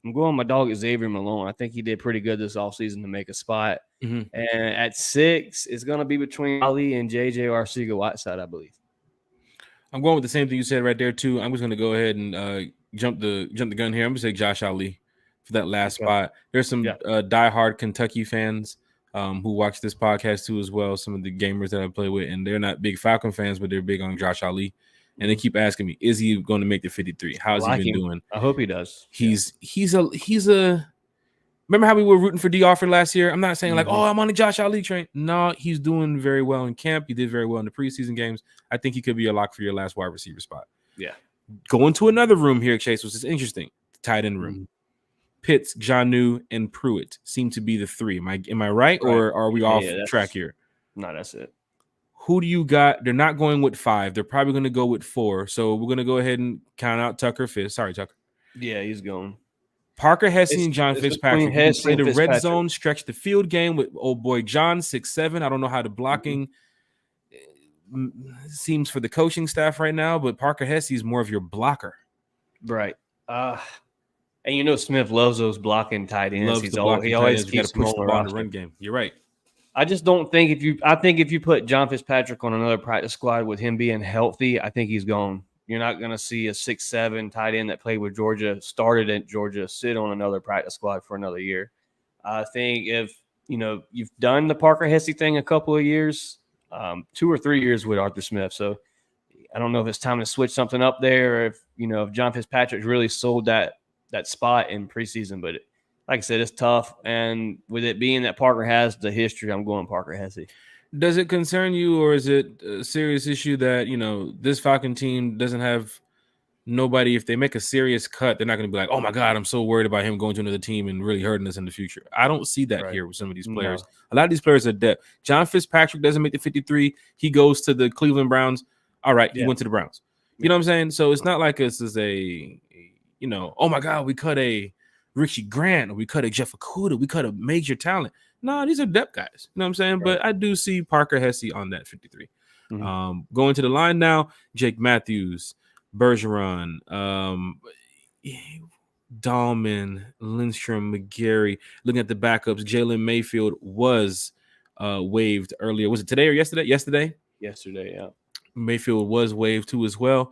my dog Xavier Malone. I think he did pretty good this offseason to make a spot. And at 6, it's going to be between Ali and JJ Arcega-Whiteside, I believe. I'm going with the same thing you said right there, too. I'm just going to go ahead and jump the gun here. I'm going to say Josh Ali for that last spot. There's some diehard Kentucky fans who watch this podcast, too, as well. Some of the gamers that I play with, and they're not big Falcon fans, but they're big on Josh Ali. And they keep asking me, is he going to make the 53? How's he been doing? I hope he does. He's a remember how we were rooting for D. Offord last year? I'm not saying like, oh, I'm on the Josh Ali train. No, he's doing very well in camp. He did very well in the preseason games. I think he could be a lock for your last wide receiver spot. Yeah. Going to another room here, Chase, which is interesting. The tight end room. Pitts, Jonnu, and Pruitt seem to be the 3. Am I right? Or are we off track here? No, that's it. Who do you got? They're not going with 5. They're probably going to go with 4. So we're going to go ahead and count out Tucker Fisk. Sorry, Tucker. Yeah, he's going. Parker Hesse and John Fitzpatrick. He played the red zone, stretch the field game with old boy John, 6'7". I don't know how the blocking seems for the coaching staff right now, but Parker Hesse is more of your blocker. Right. And Smith loves those blocking tight ends. He always keeps push the ball in the run game. You're right. I just don't think if you put John Fitzpatrick on another practice squad with him being healthy, I think he's gone. You're not going to see a 6'7" tight end that played with Georgia, started at Georgia, sit on another practice squad for another year. I think if you've done the Parker Hesse thing a couple of years, 2 or 3 years with Arthur Smith. So I don't know if it's time to switch something up there, or if John Fitzpatrick's really sold that spot in preseason, but like I said, it's tough. And with it being that Parker has the history, I'm going Parker Hesse. Does it concern you, or is it a serious issue that, this Falcon team doesn't have nobody? If they make a serious cut, they're not going to be like, oh, my God, I'm so worried about him going to another team and really hurting us in the future. I don't see that here with some of these players. No. A lot of these players are depth. John Fitzpatrick doesn't make the 53. He goes to the Cleveland Browns. All right, he went to the Browns. You know what I'm saying? So it's not like this is oh, my God, we cut a Richie Grant, or we cut a Jeff Okudah, we cut a major talent. No, these are depth guys. You know what I'm saying? Right. But I do see Parker Hesse on that 53. Going to the line now, Jake Matthews, Bergeron, Dahlman, Lindstrom, McGarry. Looking at the backups, Jalen Mayfield was waived earlier. Was it today or yesterday? Yesterday, yeah. Mayfield was waived too as well.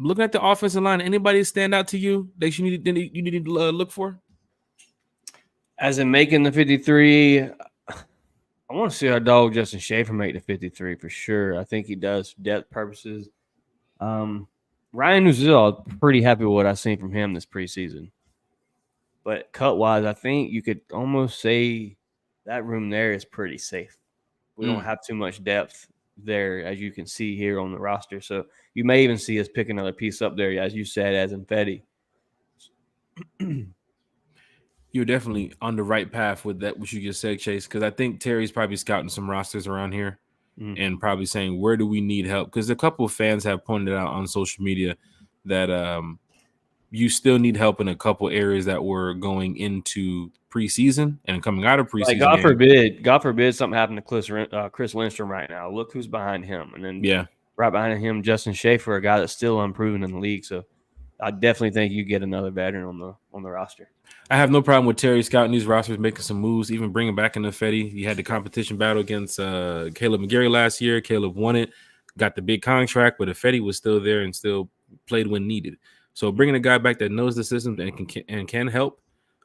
Looking at the offensive line, anybody stand out to you that you need to look for? As in making the 53, I want to see our dog Justin Schaefer make the 53 for sure. I think he does for depth purposes. Ryan Uzil, pretty happy with what I've seen from him this preseason. But cut-wise, I think you could almost say that room there is pretty safe. We don't have too much depth there, as you can see here on the roster. So you may even see us pick another piece up there, as you said, as in Fetty. you're definitely on the right path with that, what you just said, Chase, because I think Terry's probably scouting some rosters around here and probably saying, where do we need help? Because a couple of fans have pointed out on social media that you still need help in a couple areas that were going into preseason and coming out of preseason. Like God forbid something happened to Chris Lindstrom right now. Look who's behind him. And then right behind him, Justin Schaefer, a guy that's still unproven in the league. So I definitely think you get another veteran on the roster. I have no problem with Terry scouting these rosters, making some moves, even bringing back in Fetty. He had the competition battle against Caleb McGarry last year. Caleb won it, got the big contract, but Fetty was still there and still played when needed. So bringing a guy back that knows the system and can help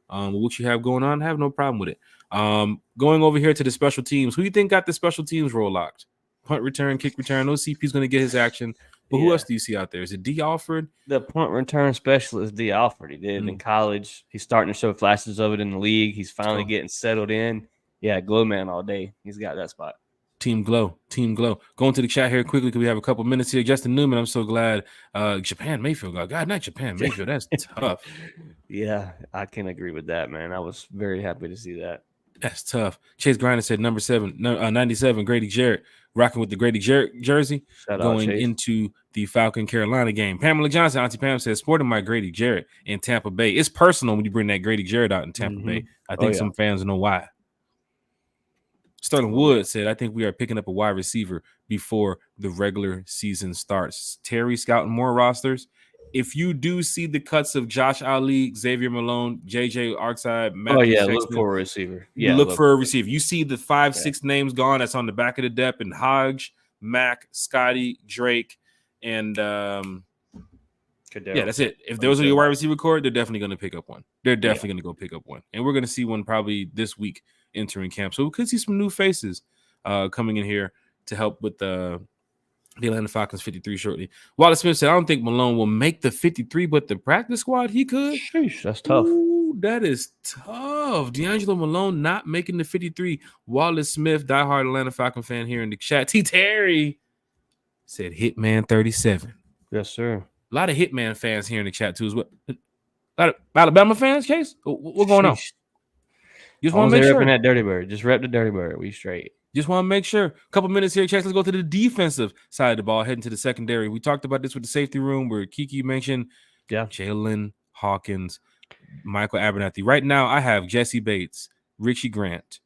what you have going on, I have no problem with it. Going over here to the special teams, who do you think got the special teams role locked? Punt return, kick return. No CP's going to get his action. But who else do you see out there? Is it D. Alford? The punt return specialist, D. Alford. He did it in college. He's starting to show flashes of it in the league. He's finally getting settled in. Yeah, glow man all day. He's got that spot. Team Glow. Going to the chat here quickly because we have a couple minutes here. Justin Newman, I'm so glad. Japan Mayfield. God, not Japan Mayfield. That's tough. Yeah, I can agree with that, man. I was very happy to see that. That's tough. Chase Grinder said number 97, Grady Jarrett, rocking with the Grady Jarrett jersey, going into the Falcon Carolina game. Pamela Johnson, Auntie Pam says, sporting my Grady Jarrett in Tampa Bay. It's personal when you bring that Grady Jarrett out in Tampa Bay. I think some fans know why. Sterling Wood said, I think we are picking up a wide receiver before the regular season starts. Terry scouting more rosters. If you do see the cuts of Josh Ali, Xavier Malone, JJ Arkside, Matthew Sexton, look for a receiver. Look for a receiver. You see the 5-6 names gone that's on the back of the depth, and Hodge, Mack, Scotty, Drake, and that's it. If those are your wide receiver core, they're definitely going to pick up one. They're definitely going to go pick up one. And we're going to see one probably this week entering camp. So we could see some new faces coming in here to help with the Atlanta Falcons 53 shortly. Wallace Smith said, I don't think Malone will make the 53, but the practice squad, he could. Sheesh, that's tough. Ooh, that is tough. D'Angelo Malone not making the 53. Wallace Smith, diehard Atlanta Falcon fan here in the chat. T. Terry said Hitman 37. Yes, sir. A lot of Hitman fans here in the chat too as well. A lot of Alabama fans, Chase? What's going on? Just want to make sure. That Dirty Bird. Just rep the Dirty Bird. We straight. Just want to make sure. A couple minutes here, Chase. Let's go to the defensive side of the ball, heading to the secondary. We talked about this with the safety room where Kiki mentioned Jalen Hawkins, Michael Abernathy. Right now, I have Jesse Bates, Richie Grant,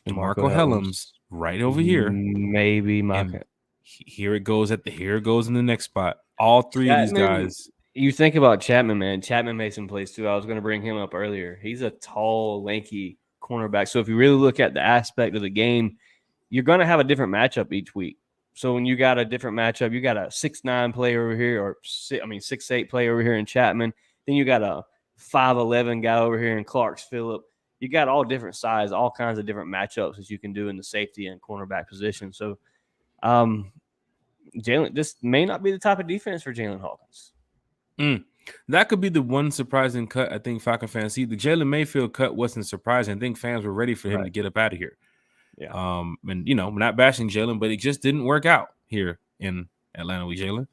and Marco Helms right over here. Maybe Marco. Here it goes in the next spot. All three of these guys. You think about Chapman, man. Chapman made some plays too. I was going to bring him up earlier. He's a tall, lanky cornerback. So if you really look at the aspect of the game, you're going to have a different matchup each week. So when you got a different matchup, you got a 6'9" player over here, or 6'8" player over here in Chapman. Then you got a 5'11" guy over here in Clarks Phillip. You got all different size, all kinds of different matchups that you can do in the safety and cornerback position. So this may not be the type of defense for Jalen Hawkins. That could be the one surprising cut I think Falcon fans see. The Jalen Mayfield cut wasn't surprising. I think fans were ready for him to get up out of here. Yeah. And we're not bashing Jalen, but it just didn't work out here in Atlanta with Jalen.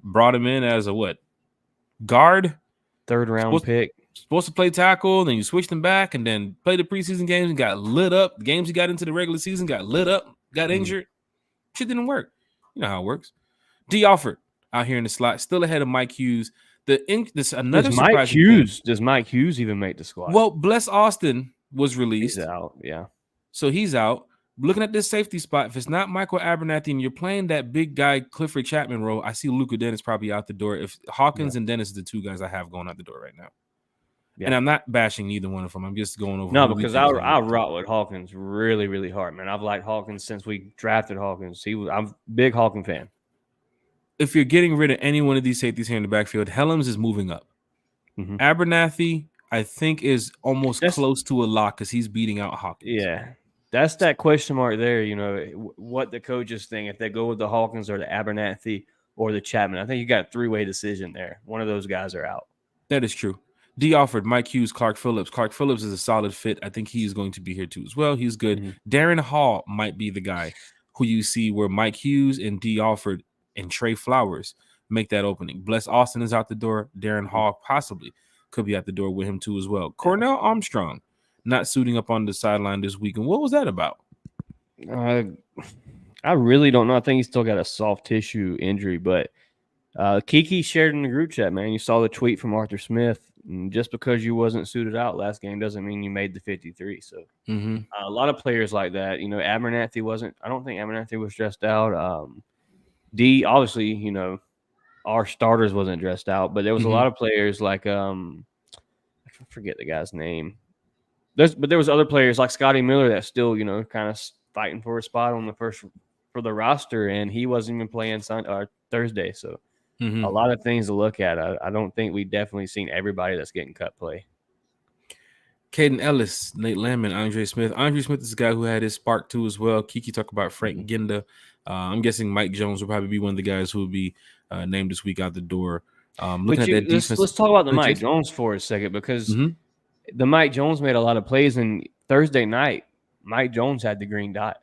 Brought him in as a guard, third round pick. Supposed to play tackle, then you switched him back, and then played the preseason games and got lit up. The games he got into the regular season got lit up, got injured. Shit didn't work. You know how it works. D. Alford out here in the slot, still ahead of Mike Hughes. Does Mike Hughes even make the squad? Well, Bless Austin was released. He's out, yeah. So he's out. Looking at this safety spot, if it's not Michael Abernathy and you're playing that big guy Clifford Chapman role, I see Luka Dennis probably out the door. If Hawkins and Dennis are the two guys I have going out the door right now. Yeah. And I'm not bashing either one of them. I'm just going over. No, because I rock with Hawkins really, really hard, man. I've liked Hawkins since we drafted Hawkins. I'm a big Hawkins fan. If you're getting rid of any one of these safeties here in the backfield, Helms is moving up. Abernathy, I think, is almost close to a lock because he's beating out Hawkins. Yeah, that's that question mark there. What the coaches think, if they go with the Hawkins or the Abernathy or the Chapman. I think you got a 3-way decision there. One of those guys are out. That is true. D. Alford, Mike Hughes, Clark Phillips. Clark Phillips is a solid fit. I think he's going to be here too as well. He's good. Darren Hall might be the guy who you see where Mike Hughes and D. Alford and Trey Flowers make that opening. Bless Austin is out the door. Darren Hall possibly. could be at the door with him too as well. Cornell Armstrong not suiting up on the sideline this week. And what was that about? I really don't know. I think he's still got a soft tissue injury, but Kiki shared in the group chat, man. You saw the tweet from Arthur Smith. And just because you wasn't suited out last game doesn't mean you made the 53. So a lot of players like that. You know, Abernathy wasn't. I don't think Abernathy was dressed out. D, obviously, you know, our starters wasn't dressed out, but there was a lot of players like I forget the guy's name. But there was other players like Scotty Miller that still, you know, kind of fighting for a spot on the first for the roster, and he wasn't even playing Thursday. So a lot of things to look at. I don't think we definitely seen everybody that's getting cut play. Caden Ellis, Nate Landman, Andre Smith. Andre Smith is the guy who had his spark too as well. Kiki talked about Frank Ginda. I'm guessing Mike Jones will probably be one of the guys who will be named this week out the door. Looking at that defense. Let's talk about the Mike Jones for a second, because the Mike Jones made a lot of plays, and Thursday night, Mike Jones had the green dot.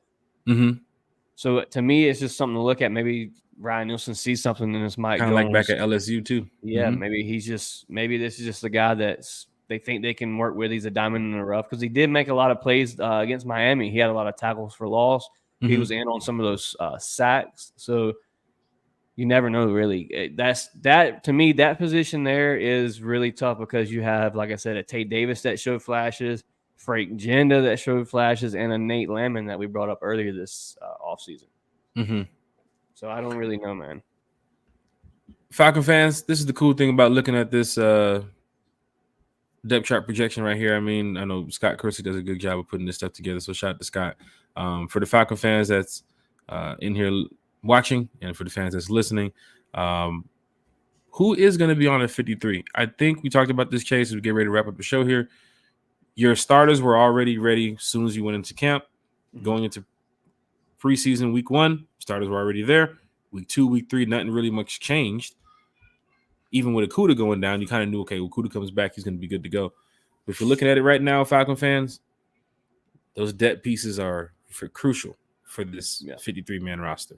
So to me, it's just something to look at. Maybe Ryan Nielsen sees something in this Mike Jones. Kind of like back at LSU too. Yeah, maybe this is just a guy that's they think they can work with. He's a diamond in the rough, because he did make a lot of plays against Miami. He had a lot of tackles for loss. He was in on some of those sacks. So you never know, really. To me, that position there is really tough, because you have, like I said, a Tate Davis that showed flashes, Frank Ginda that showed flashes, and a Nate Landman that we brought up earlier this offseason. So I don't really know, man. Falcon fans, this is the cool thing about looking at this depth chart projection right here. I mean, I know Scott Kersey does a good job of putting this stuff together, so shout out to Scott. For the Falcon fans that's in here watching, and for the fans that's listening, who is going to be on at 53? I think we talked about this, Chase, as we get ready to wrap up the show here. Your starters were already ready as soon as you went into camp. Going into preseason week 1, starters were already there. Week 2, week 3, nothing really much changed. Even with Okudah going down, you kind of knew, okay, Okudah comes back, he's going to be good to go. But if you're looking at it right now, Falcon fans, those depth pieces are crucial for this 53-man roster.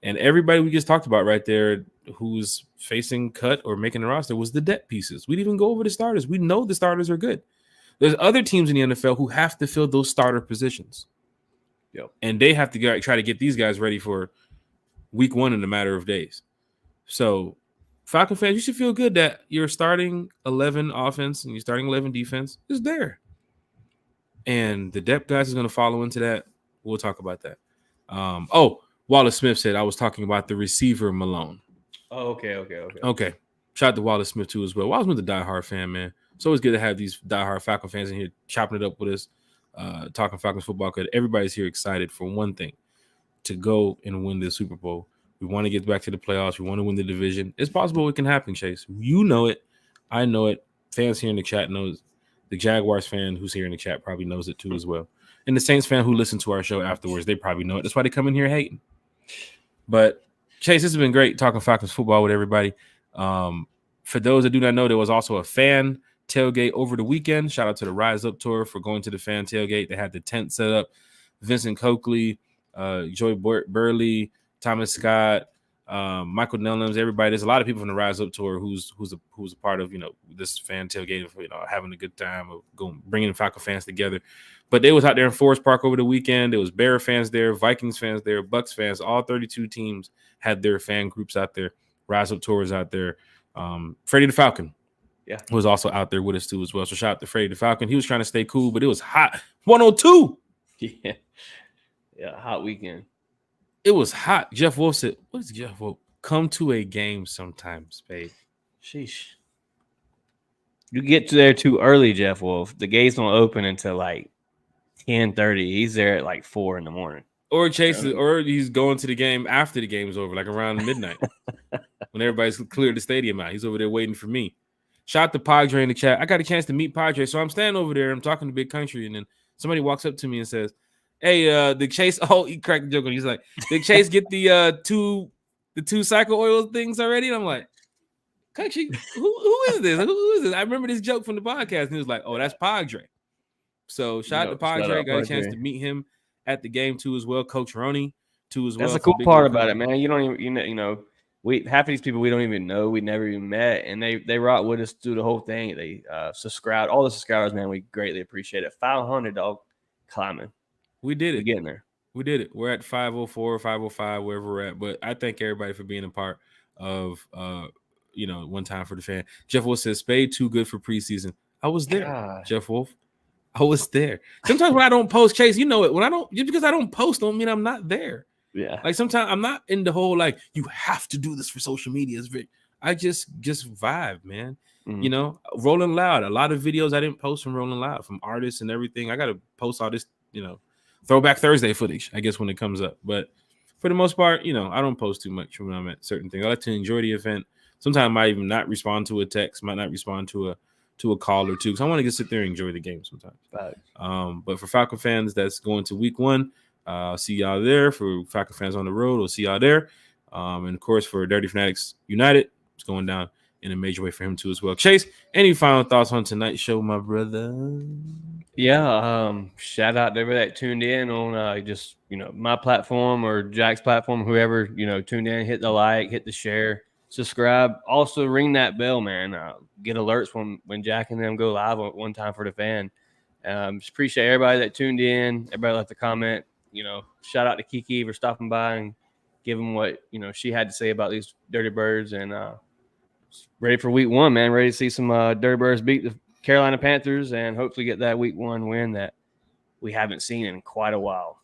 And everybody we just talked about right there who's facing cut or making the roster was the depth pieces. We didn't even go over the starters. We know the starters are good. There's other teams in the NFL who have to fill those starter positions. And they have to try to get these guys ready for week 1 in a matter of days. So, Falcon fans, you should feel good that your starting 11 offense and your starting 11 defense is there. And the depth guys is going to follow into that. We'll talk about that. Wallace Smith said I was talking about the receiver Malone. Oh, okay. Shout out to Wallace Smith too as well. Wallace Smith's a diehard fan, man. It's always good to have these diehard Falcon fans in here chopping it up with us, talking Falcons football, because everybody's here excited for one thing, to go and win the Super Bowl. We want to get back to the playoffs. We want to win the division. It's possible it can happen, Chase. You know it. I know it. Fans here in the chat knows. The Jaguars fan who's here in the chat probably knows it too as well. And the Saints fan who listened to our show afterwards, they probably know it. That's why they come in here hating. But, Chase, this has been great talking Falcons football with everybody. For those that do not know, there was also a fan tailgate over the weekend. Shout out to the Rise Up Tour for going to the fan tailgate. They had the tent set up. Vincent Coakley, Joy Burley, Thomas Scott, Michael Nellums, everybody. There's a lot of people from the Rise Up Tour who's a part of this fan tailgate, having a good time of bringing Falcon fans together. But they was out there in Forest Park over the weekend. There was Bear fans there, Vikings fans there, Bucks fans. All 32 teams had their fan groups out there. Rise Up Tour was out there. Freddie the Falcon was also out there with us too as well. So shout out to Freddie the Falcon. He was trying to stay cool, but it was hot. 102. Yeah, hot weekend. It was hot. Jeff Wolf said, what is Jeff Wolf? Come to a game sometimes, babe. Sheesh. You get to there too early, Jeff Wolf. The gates don't open until like 10:30. He's there at like 4 in the morning. Or or he's going to the game after the game is over, like around midnight. When everybody's cleared the stadium out. He over there waiting for me. Shout out to Padre in the chat. I got a chance to meet Padre. So I'm standing over there. I'm talking to Big Country. And then somebody walks up to me and says, hey, the Chase. Oh, he cracked the joke. He's like, did Chase get the two cycle oil things already? And I'm like, Country, who is this? Who is this? I remember this joke from the podcast. And he was like, oh, that's Padre. So shout out to Padre. Got a chance to meet him at the game too as well. Coach Roney too as well. That's the cool part about it, man. You don't even, half of these people we don't even know, we never even met, and they rock with us through the whole thing. They subscribe, all the subscribers, man. We greatly appreciate it. 500, dog, climbing. We did it. We're getting there. We did it. We're at 504, 505, wherever we're at. But I thank everybody for being a part of One Time for the Fan. Jeff Wolf says Spade too good for preseason. I was there, God. Jeff Wolf. I was there. Sometimes when I don't post, Chase, you know it. When I don't, just because I don't post, don't mean I'm not there. Yeah. Like sometimes I'm not in the whole like you have to do this for social media. I just vibe, man. Mm-hmm. Rolling Loud. A lot of videos I didn't post from Rolling Loud, from artists and everything. I gotta post all this, Throwback Thursday footage, I guess, when it comes up. But for the most part, I don't post too much when I'm at certain things. I like to enjoy the event. Sometimes I might even not respond to a text, might not respond to a call or two, because I want to just sit there and enjoy the game sometimes. Right. But for Falcon fans that's going to week 1, see y'all there. For Falcon fans on the road, we'll see y'all there. And of course, for Dirty Fanatics United, it's going down in a major way for him too as well. Chase, any final thoughts on tonight's show, my brother? Yeah, shout out to everybody that tuned in on just my platform or Jack's platform, whoever tuned in. Hit the like, hit the share, subscribe. Also ring that bell, man. Get alerts when Jack and them go live on One Time for the Fan. Just appreciate everybody that tuned in. Everybody left a comment. Shout out to Kiki for stopping by and giving what she had to say about these Dirty Birds, and ready for week 1, man. Ready to see some Dirty Birds beat the Carolina Panthers and hopefully get that week 1 win that we haven't seen in quite a while.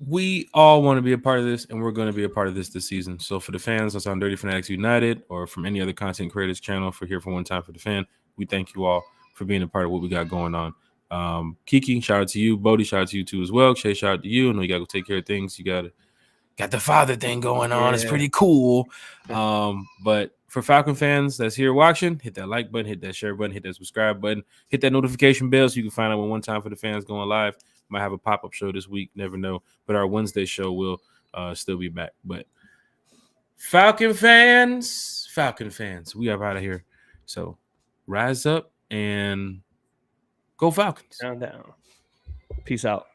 We all want to be a part of this, and we're going to be a part of this season. So for the fans that's on Dirty Fanatics United or from any other content creators channel for One Time for the Fan, we thank you all for being a part of what we got going on. Kiki, shout out to you. Bodie, shout out to you too as well. Shay, shout out to you. I know you got to go take care of things. You got the father thing going on. It's pretty cool. But for Falcon fans that's here watching, hit that like button, hit that share button, hit that subscribe button, hit that notification bell so you can find out when One Time for the Fans going live. Might have a pop-up show this week, never know. But our Wednesday show will still be back. But Falcon fans, we are out of here. So rise up and go Falcons. Down. Peace out.